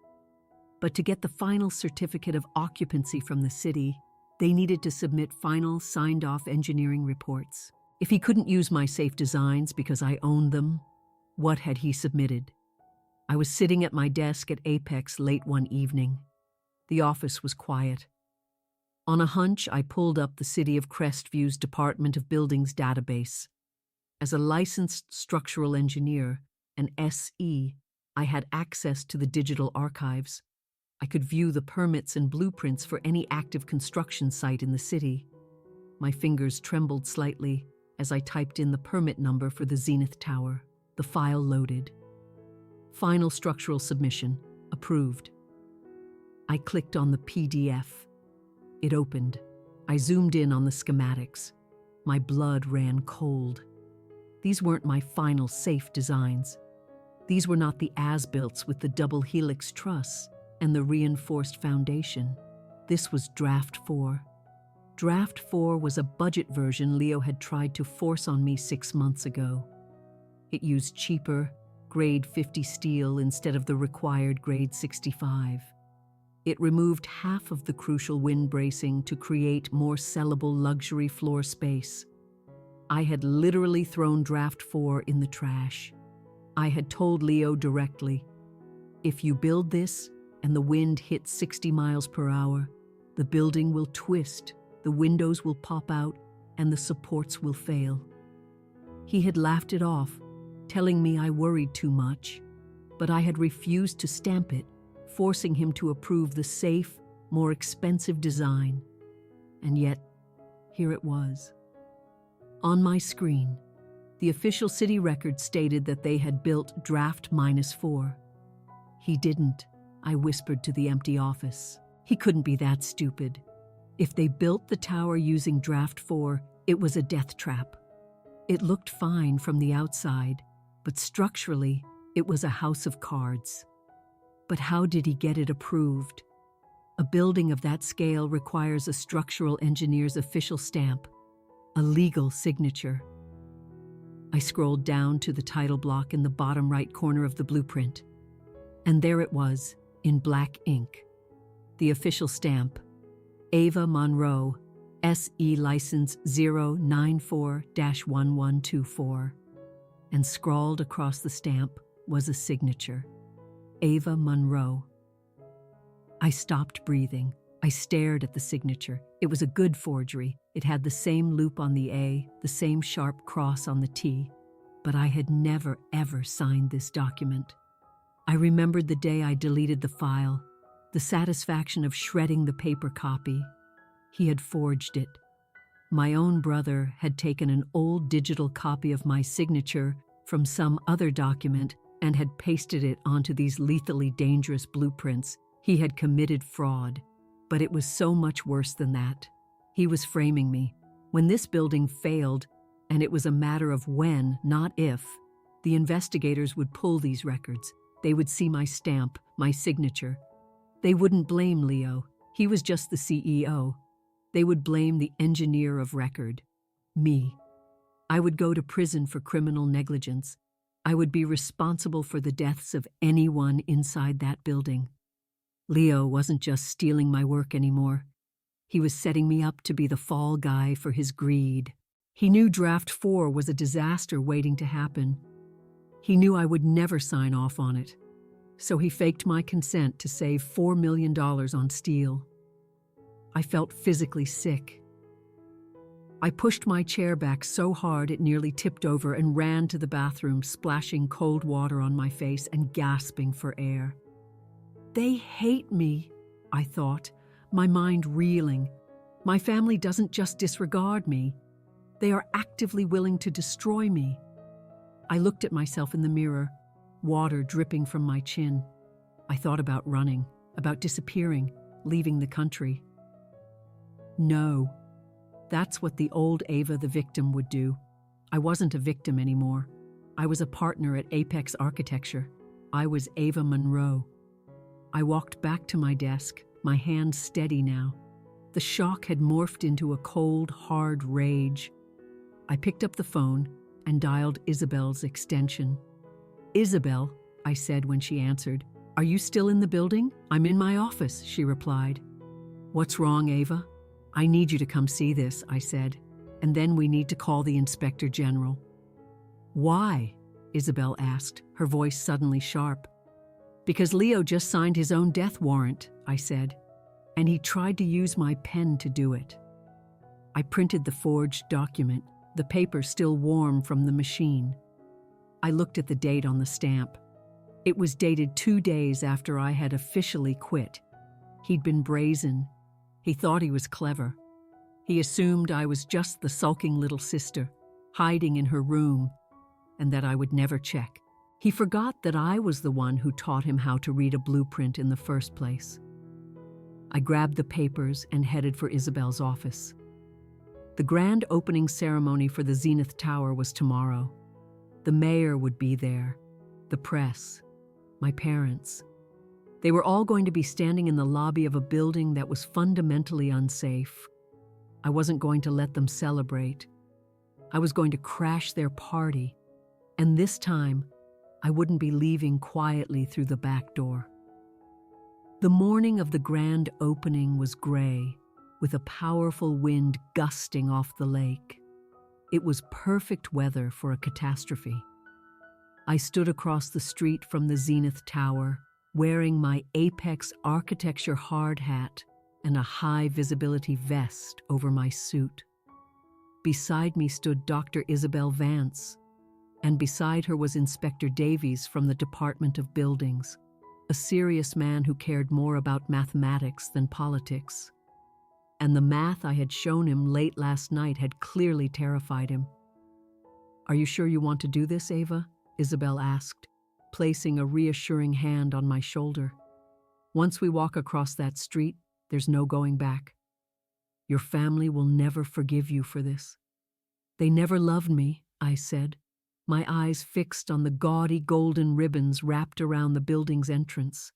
But to get the final certificate of occupancy from the city, they needed to submit final, signed-off engineering reports. If he couldn't use my safe designs because I owned them, what had he submitted? I was sitting at my desk at Apex late one evening. The office was quiet. On a hunch, I pulled up the City of Crestview's Department of Buildings database. As a licensed structural engineer, an SE, I had access to the digital archives. I could view the permits and blueprints for any active construction site in the city. My fingers trembled slightly as I typed in the permit number for the Zenith Tower. The file loaded. Final structural submission. Approved. I clicked on the PDF. It opened. I zoomed in on the schematics. My blood ran cold. These weren't my final safe designs. These were not the as-builts with the double helix truss and the reinforced foundation. This was Draft 4. Draft 4 was a budget version Leo had tried to force on me 6 months ago. It used cheaper, grade 50 steel instead of the required grade 65. It removed half of the crucial wind bracing to create more sellable luxury floor space. I had literally thrown Draft 4 in the trash. I had told Leo directly, if you build this and the wind hits 60 miles per hour, the building will twist, the windows will pop out, and the supports will fail. He had laughed it off, telling me I worried too much, but I had refused to stamp it, forcing him to approve the safe, more expensive design. And yet, here it was. On my screen, the official city record stated that they had built Draft -4. He didn't, I whispered to the empty office. He couldn't be that stupid. If they built the tower using Draft 4, it was a death trap. It looked fine from the outside, but structurally, it was a house of cards. But how did he get it approved? A building of that scale requires a structural engineer's official stamp, a legal signature. I scrolled down to the title block in the bottom right corner of the blueprint. And there it was, in black ink. The official stamp, Ava Monroe, SE License 094-1124. And scrawled across the stamp was a signature, Ava Monroe. I stopped breathing. I stared at the signature. It was a good forgery. It had the same loop on the A, the same sharp cross on the T. But I had never, ever signed this document. I remembered the day I deleted the file, the satisfaction of shredding the paper copy. He had forged it. My own brother had taken an old digital copy of my signature from some other document and had pasted it onto these lethally dangerous blueprints. He had committed fraud. But it was so much worse than that. He was framing me. When this building failed, and it was a matter of when, not if, the investigators would pull these records. They would see my stamp, my signature. They wouldn't blame Leo. He was just the CEO. They would blame the engineer of record, me. I would go to prison for criminal negligence. I would be responsible for the deaths of anyone inside that building. Leo wasn't just stealing my work anymore. He was setting me up to be the fall guy for his greed. He knew Draft 4 was a disaster waiting to happen. He knew I would never sign off on it. So he faked my consent to save $4 million on steel. I felt physically sick. I pushed my chair back so hard it nearly tipped over and ran to the bathroom, splashing cold water on my face and gasping for air. They hate me, I thought, my mind reeling. My family doesn't just disregard me. They are actively willing to destroy me. I looked at myself in the mirror, water dripping from my chin. I thought about running, about disappearing, leaving the country. No, that's what the old Ava the victim would do. I wasn't a victim anymore. I was a partner at Apex Architecture. I was Ava Monroe. I walked back to my desk, my hand steady now. The shock had morphed into a cold, hard rage. I picked up the phone and dialed Isabel's extension. "Isabel," I said when she answered. "Are you still in the building?" "I'm in my office," she replied. "What's wrong, Ava?" "I need you to come see this," I said. "And then we need to call the Inspector General." "Why?" Isabel asked, her voice suddenly sharp. "Because Leo just signed his own death warrant," I said. "And he tried to use my pen to do it." I printed the forged document, the paper still warm from the machine. I looked at the date on the stamp. It was dated 2 days after I had officially quit. He'd been brazen. He thought he was clever. He assumed I was just the sulking little sister, hiding in her room, and that I would never check. He forgot that I was the one who taught him how to read a blueprint in the first place. I grabbed the papers and headed for Isabel's office. The grand opening ceremony for the Zenith Tower was tomorrow. The mayor would be there, the press, my parents. They were all going to be standing in the lobby of a building that was fundamentally unsafe. I wasn't going to let them celebrate. I was going to crash their party, and this time, I wouldn't be leaving quietly through the back door. The morning of the grand opening was gray, with a powerful wind gusting off the lake. It was perfect weather for a catastrophe. I stood across the street from the Zenith Tower, wearing my Apex architecture hard hat and a high-visibility vest over my suit. Beside me stood Dr. Isabel Vance, and beside her was Inspector Davies from the Department of Buildings, a serious man who cared more about mathematics than politics. And the math I had shown him late last night had clearly terrified him. "Are you sure you want to do this, Ava?" Isabel asked, placing a reassuring hand on my shoulder. "Once we walk across that street, there's no going back. Your family will never forgive you for this." "They never loved me," I said, my eyes fixed on the gaudy golden ribbons wrapped around the building's entrance.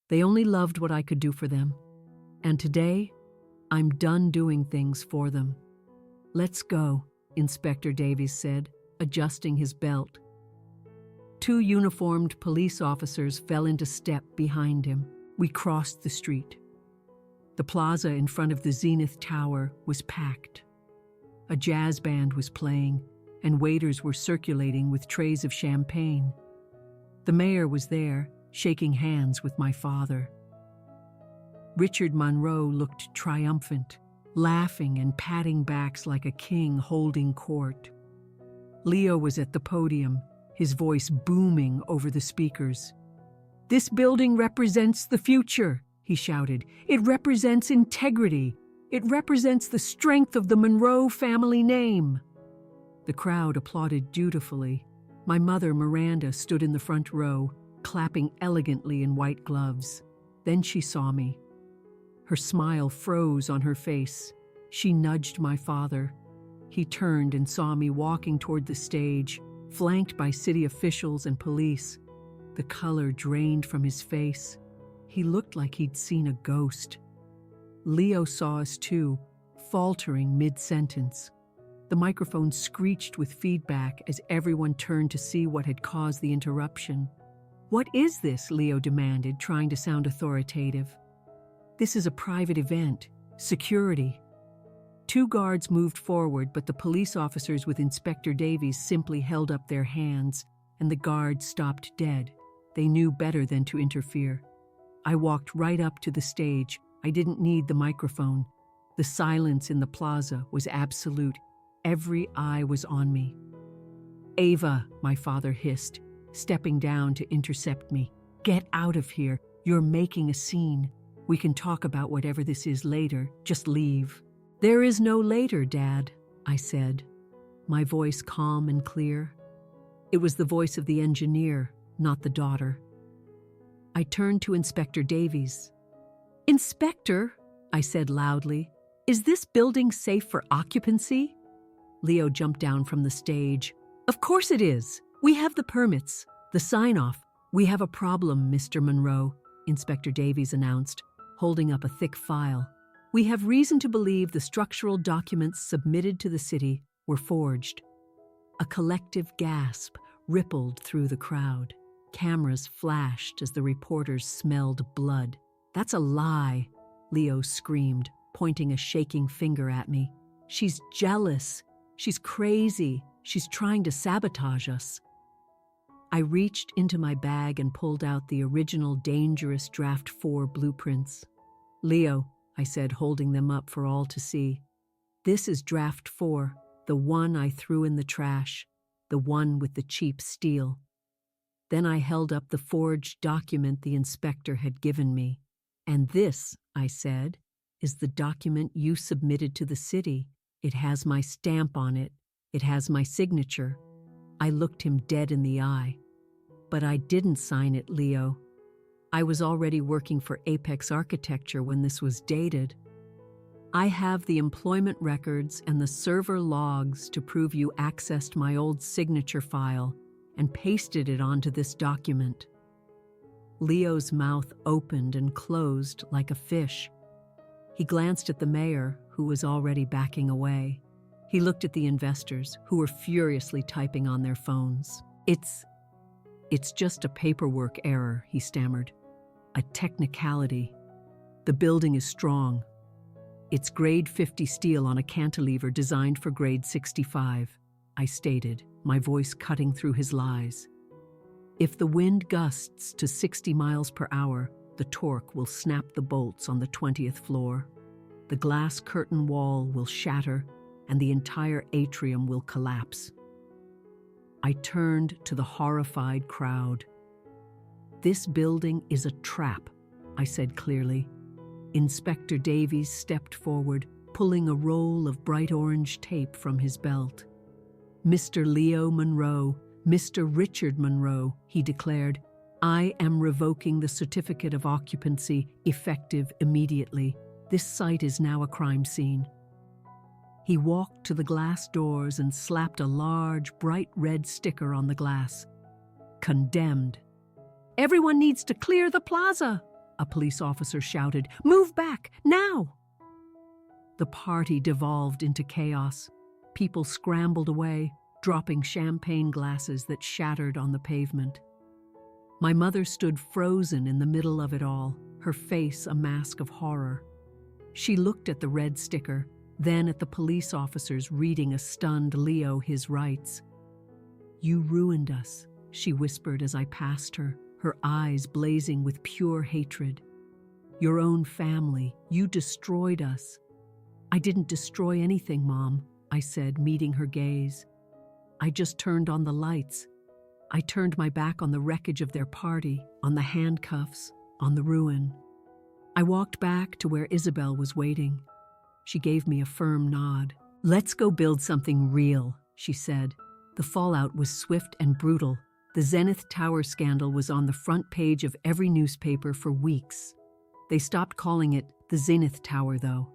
"They only loved what I could do for them. And today, I'm done doing things for them." "Let's go," Inspector Davies said, adjusting his belt. 2 uniformed police officers fell into step behind him. We crossed the street. The plaza in front of the Zenith Tower was packed. A jazz band was playing, and waiters were circulating with trays of champagne. The mayor was there, shaking hands with my father. Richard Monroe looked triumphant, laughing and patting backs like a king holding court. Leo was at the podium, his voice booming over the speakers. "This building represents the future," he shouted. "It represents integrity. It represents the strength of the Monroe family name." The crowd applauded dutifully. My mother, Miranda, stood in the front row, clapping elegantly in white gloves. Then she saw me. Her smile froze on her face. She nudged my father. He turned and saw me walking toward the stage, flanked by city officials and police. The color drained from his face. He looked like he'd seen a ghost. Leo saw us too, faltering mid-sentence. The microphone screeched with feedback as everyone turned to see what had caused the interruption. "What is this?" Leo demanded, trying to sound authoritative. "This is a private event. Security." 2 guards moved forward, but the police officers with Inspector Davies simply held up their hands, and the guards stopped dead. They knew better than to interfere. I walked right up to the stage. I didn't need the microphone. The silence in the plaza was absolute. Every eye was on me. "Ava," my father hissed, stepping down to intercept me. "Get out of here. You're making a scene. We can talk about whatever this is later. Just leave." "There is no later, Dad," I said, my voice calm and clear. It was the voice of the engineer, not the daughter. I turned to Inspector Davies. "Inspector," I said loudly, "is this building safe for occupancy?" Leo jumped down from the stage. "Of course it is. We have the permits, the sign-off. We have a problem, Mr. Monroe," Inspector Davies announced. holding up a thick file. "We have reason to believe the structural documents submitted to the city were forged." A collective gasp rippled through the crowd. Cameras flashed as the reporters smelled blood. "That's a lie," Leo screamed, pointing a shaking finger at me. "She's jealous. She's crazy. She's trying to sabotage us." I reached into my bag and pulled out the original dangerous Draft 4 blueprints. "Leo," I said, holding them up for all to see, "this is Draft 4, the one I threw in the trash, the one with the cheap steel." Then I held up the forged document the inspector had given me. "And this," I said, "is the document you submitted to the city. It has my stamp on it. It has my signature." I looked him dead in the eye. "But I didn't sign it, Leo. I was already working for Apex Architecture when this was dated. I have the employment records and the server logs to prove you accessed my old signature file and pasted it onto this document." Leo's mouth opened and closed like a fish. He glanced at the mayor, who was already backing away. He looked at the investors, who were furiously typing on their phones. It's just a paperwork error," he stammered. "A technicality. The building is strong. It's grade 50 steel on a cantilever designed for grade 65, I stated, my voice cutting through his lies. "If the wind gusts to 60 miles per hour, the torque will snap the bolts on the 20th floor. The glass curtain wall will shatter and the entire atrium will collapse." I turned to the horrified crowd. "This building is a trap," I said clearly. Inspector Davies stepped forward, pulling a roll of bright orange tape from his belt. "Mr. Leo Monroe, Mr. Richard Monroe," he declared, "I am revoking the certificate of occupancy, effective immediately. This site is now a crime scene." He walked to the glass doors and slapped a large, bright red sticker on the glass. "Condemned." "Everyone needs to clear the plaza," a police officer shouted. "Move back, now!" The party devolved into chaos. People scrambled away, dropping champagne glasses that shattered on the pavement. My mother stood frozen in the middle of it all, her face a mask of horror. She looked at the red sticker, then at the police officers reading a stunned Leo his rights. "You ruined us," she whispered as I passed her, her eyes blazing with pure hatred. "Your own family, you destroyed us." "I didn't destroy anything, Mom," I said, meeting her gaze. "I just turned on the lights. I turned my back on the wreckage of their party, on the handcuffs, on the ruin." I walked back to where Isabel was waiting. She gave me a firm nod. "Let's go build something real," she said. The fallout was swift and brutal. The Zenith Tower scandal was on the front page of every newspaper for weeks. They stopped calling it the Zenith Tower, though.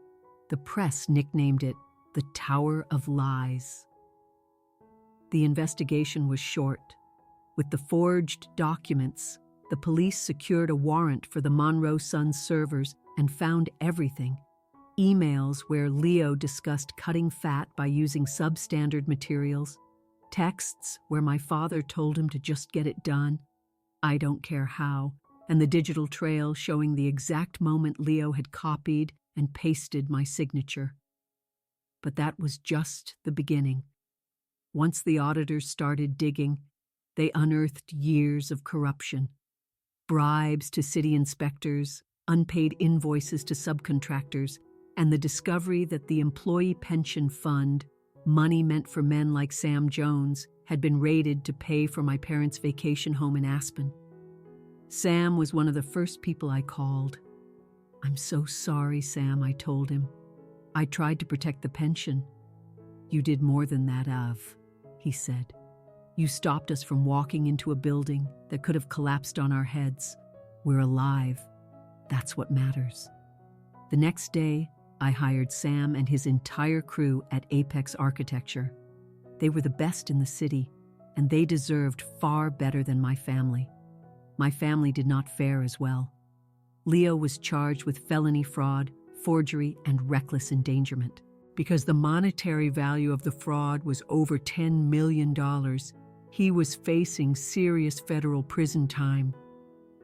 The press nicknamed it the Tower of Lies. The investigation was short. With the forged documents, the police secured a warrant for the Monroe Sun servers and found everything. Emails where Leo discussed cutting fat by using substandard materials. Texts where my father told him to just get it done, I don't care how, and the digital trail showing the exact moment Leo had copied and pasted my signature. But that was just the beginning. Once the auditors started digging, they unearthed years of corruption. Bribes to city inspectors, unpaid invoices to subcontractors, and the discovery that the Employee Pension Fund, money meant for men like Sam Jones, had been raided to pay for my parents' vacation home in Aspen. Sam was one of the first people I called. "I'm so sorry, Sam," I told him. "I tried to protect the pension." "You did more than that, Av," he said. "You stopped us from walking into a building that could have collapsed on our heads. We're alive. That's what matters." The next day, I hired Sam and his entire crew at Apex Architecture. They were the best in the city, and they deserved far better than my family. My family did not fare as well. Leo was charged with felony fraud, forgery, and reckless endangerment. Because the monetary value of the fraud was over $10 million, he was facing serious federal prison time.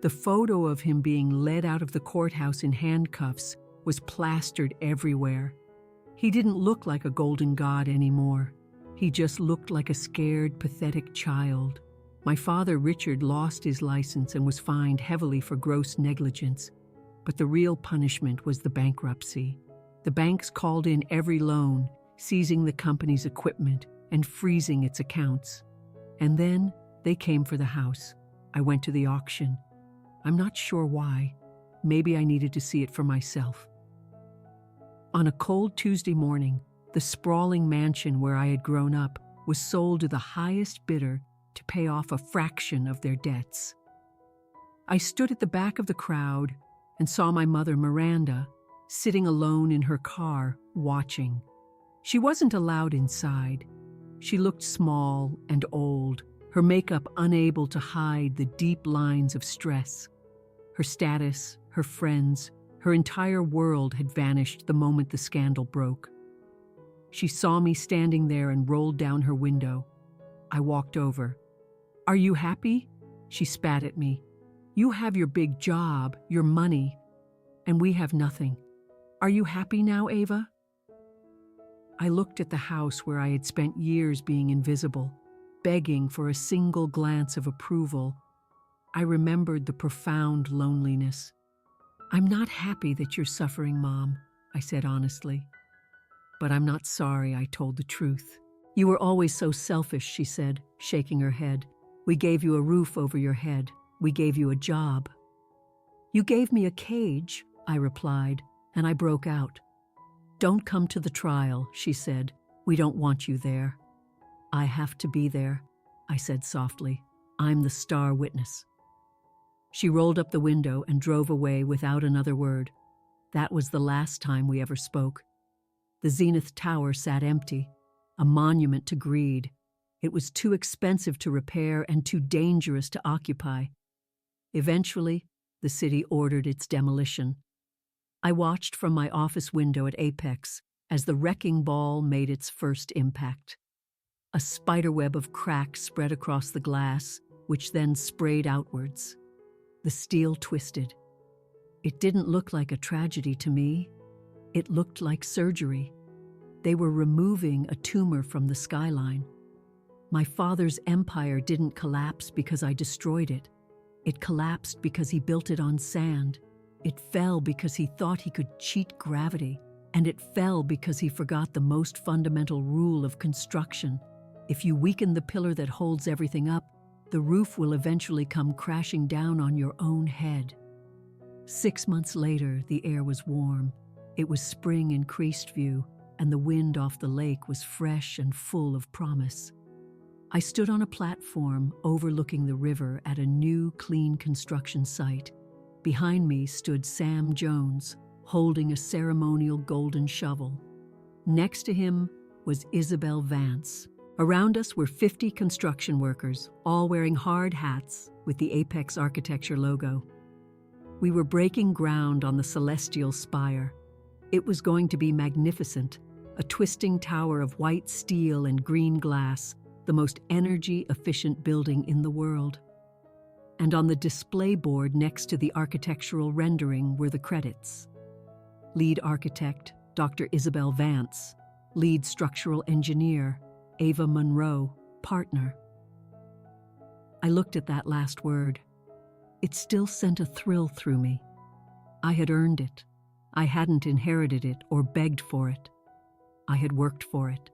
The photo of him being led out of the courthouse in handcuffs was plastered everywhere. He didn't look like a golden god anymore. He just looked like a scared, pathetic child. My father, Richard, lost his license and was fined heavily for gross negligence. But the real punishment was the bankruptcy. The banks called in every loan, seizing the company's equipment and freezing its accounts. And then they came for the house. I went to the auction. I'm not sure why. Maybe I needed to see it for myself. On a cold Tuesday morning, the sprawling mansion where I had grown up was sold to the highest bidder to pay off a fraction of their debts. I stood at the back of the crowd and saw my mother, Miranda, sitting alone in her car, watching. She wasn't allowed inside. She looked small and old, her makeup unable to hide the deep lines of stress. Her status, her friends, her entire world had vanished the moment the scandal broke. She saw me standing there and rolled down her window. I walked over. "Are you happy?" She spat at me. "You have your big job, your money, and we have nothing. Are you happy now, Ava?" I looked at the house where I had spent years being invisible, begging for a single glance of approval. I remembered the profound loneliness. "I'm not happy that you're suffering, Mom," I said honestly. "But I'm not sorry I told the truth." "You were always so selfish," she said, shaking her head. "We gave you a roof over your head. We gave you a job." "You gave me a cage," I replied, and I broke out. "Don't come to the trial," she said. "We don't want you there." "I have to be there," I said softly. "I'm the star witness." She rolled up the window and drove away without another word. That was the last time we ever spoke. The Zenith Tower sat empty, a monument to greed. It was too expensive to repair and too dangerous to occupy. Eventually, the city ordered its demolition. I watched from my office window at Apex as the wrecking ball made its first impact. A spiderweb of cracks spread across the glass, which then sprayed outwards. The steel twisted. It didn't look like a tragedy to me. It looked like surgery. They were removing a tumor from the skyline. My father's empire didn't collapse because I destroyed it. It collapsed because he built it on sand. It fell because he thought he could cheat gravity. And it fell because he forgot the most fundamental rule of construction. If you weaken the pillar that holds everything up, the roof will eventually come crashing down on your own head. 6 months later, the air was warm. It was spring in Creastview, and the wind off the lake was fresh and full of promise. I stood on a platform overlooking the river at a new, clean construction site. Behind me stood Sam Jones, holding a ceremonial golden shovel. Next to him was Isabel Vance. Around us were 50 construction workers, all wearing hard hats with the Apex Architecture logo. We were breaking ground on the celestial spire. It was going to be magnificent, a twisting tower of white steel and green glass, the most energy-efficient building in the world. And on the display board next to the architectural rendering were the credits. Lead architect, Dr. Isabel Vance. Lead structural engineer, Ava Monroe, partner. I looked at that last word. It still sent a thrill through me. I had earned it. I hadn't inherited it or begged for it. I had worked for it.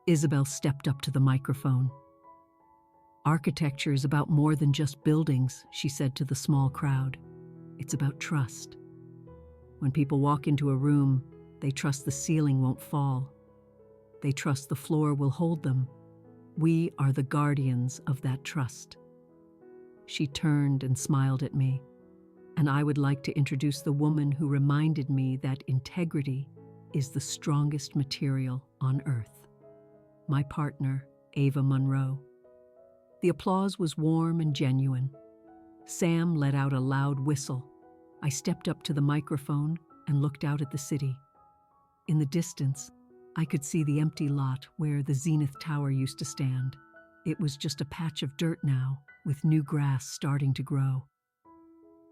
Isabel stepped up to the microphone. "Architecture is about more than just buildings," she said to the small crowd. "It's about trust. When people walk into a room, they trust the ceiling won't fall. They trust the floor will hold them. We are the guardians of that trust." She turned and smiled at me, and I would like to introduce the woman who reminded me that integrity is the strongest material on earth. My partner, Ava Monroe. The applause was warm and genuine. Sam let out a loud whistle. I stepped up to the microphone and looked out at the city. In the distance, I could see the empty lot where the Zenith Tower used to stand. It was just a patch of dirt now, with new grass starting to grow.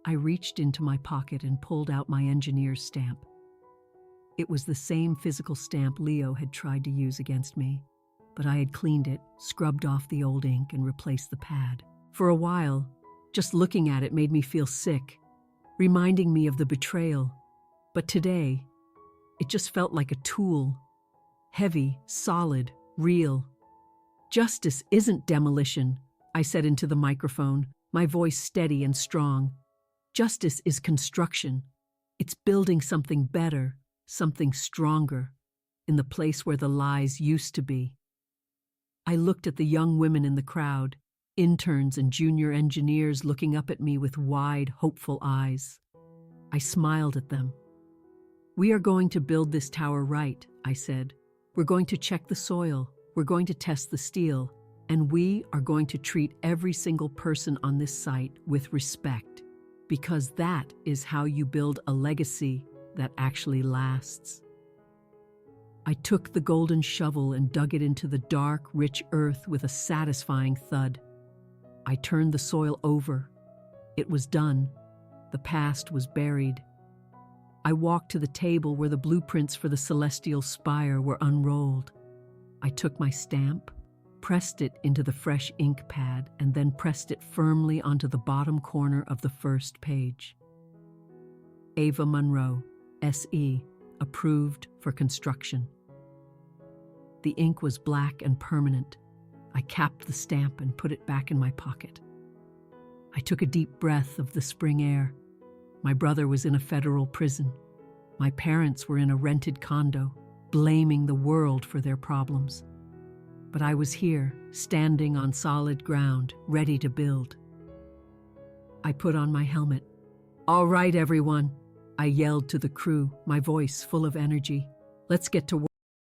I reached into my pocket and pulled out my engineer's stamp. It was the same physical stamp Leo had tried to use against me, but I had cleaned it, scrubbed off the old ink, and replaced the pad. For a while, just looking at it made me feel sick, reminding me of the betrayal. But today, it just felt like a tool. Heavy, solid, real. Justice isn't demolition, I said into the microphone, my voice steady and strong. Justice is construction. It's building something better, something stronger, in the place where the lies used to be. I looked at the young women in the crowd, interns and junior engineers looking up at me with wide, hopeful eyes. I smiled at them. We are going to build this tower right, I said. We're going to check the soil, we're going to test the steel, and we are going to treat every single person on this site with respect, because that is how you build a legacy that actually lasts. I took the golden shovel and dug it into the dark, rich earth with a satisfying thud. I turned the soil over. It was done. The past was buried. I walked to the table where the blueprints for the celestial spire were unrolled. I took my stamp, pressed it into the fresh ink pad, and then pressed it firmly onto the bottom corner of the first page. Ava Monroe, S.E., approved for construction. The ink was black and permanent. I capped the stamp and put it back in my pocket. I took a deep breath of the spring air. My brother was in a federal prison. My parents were in a rented condo, blaming the world for their problems. But I was here, standing on solid ground, ready to build. I put on my helmet. "All right, everyone," I yelled to the crew, my voice full of energy. "Let's get to work."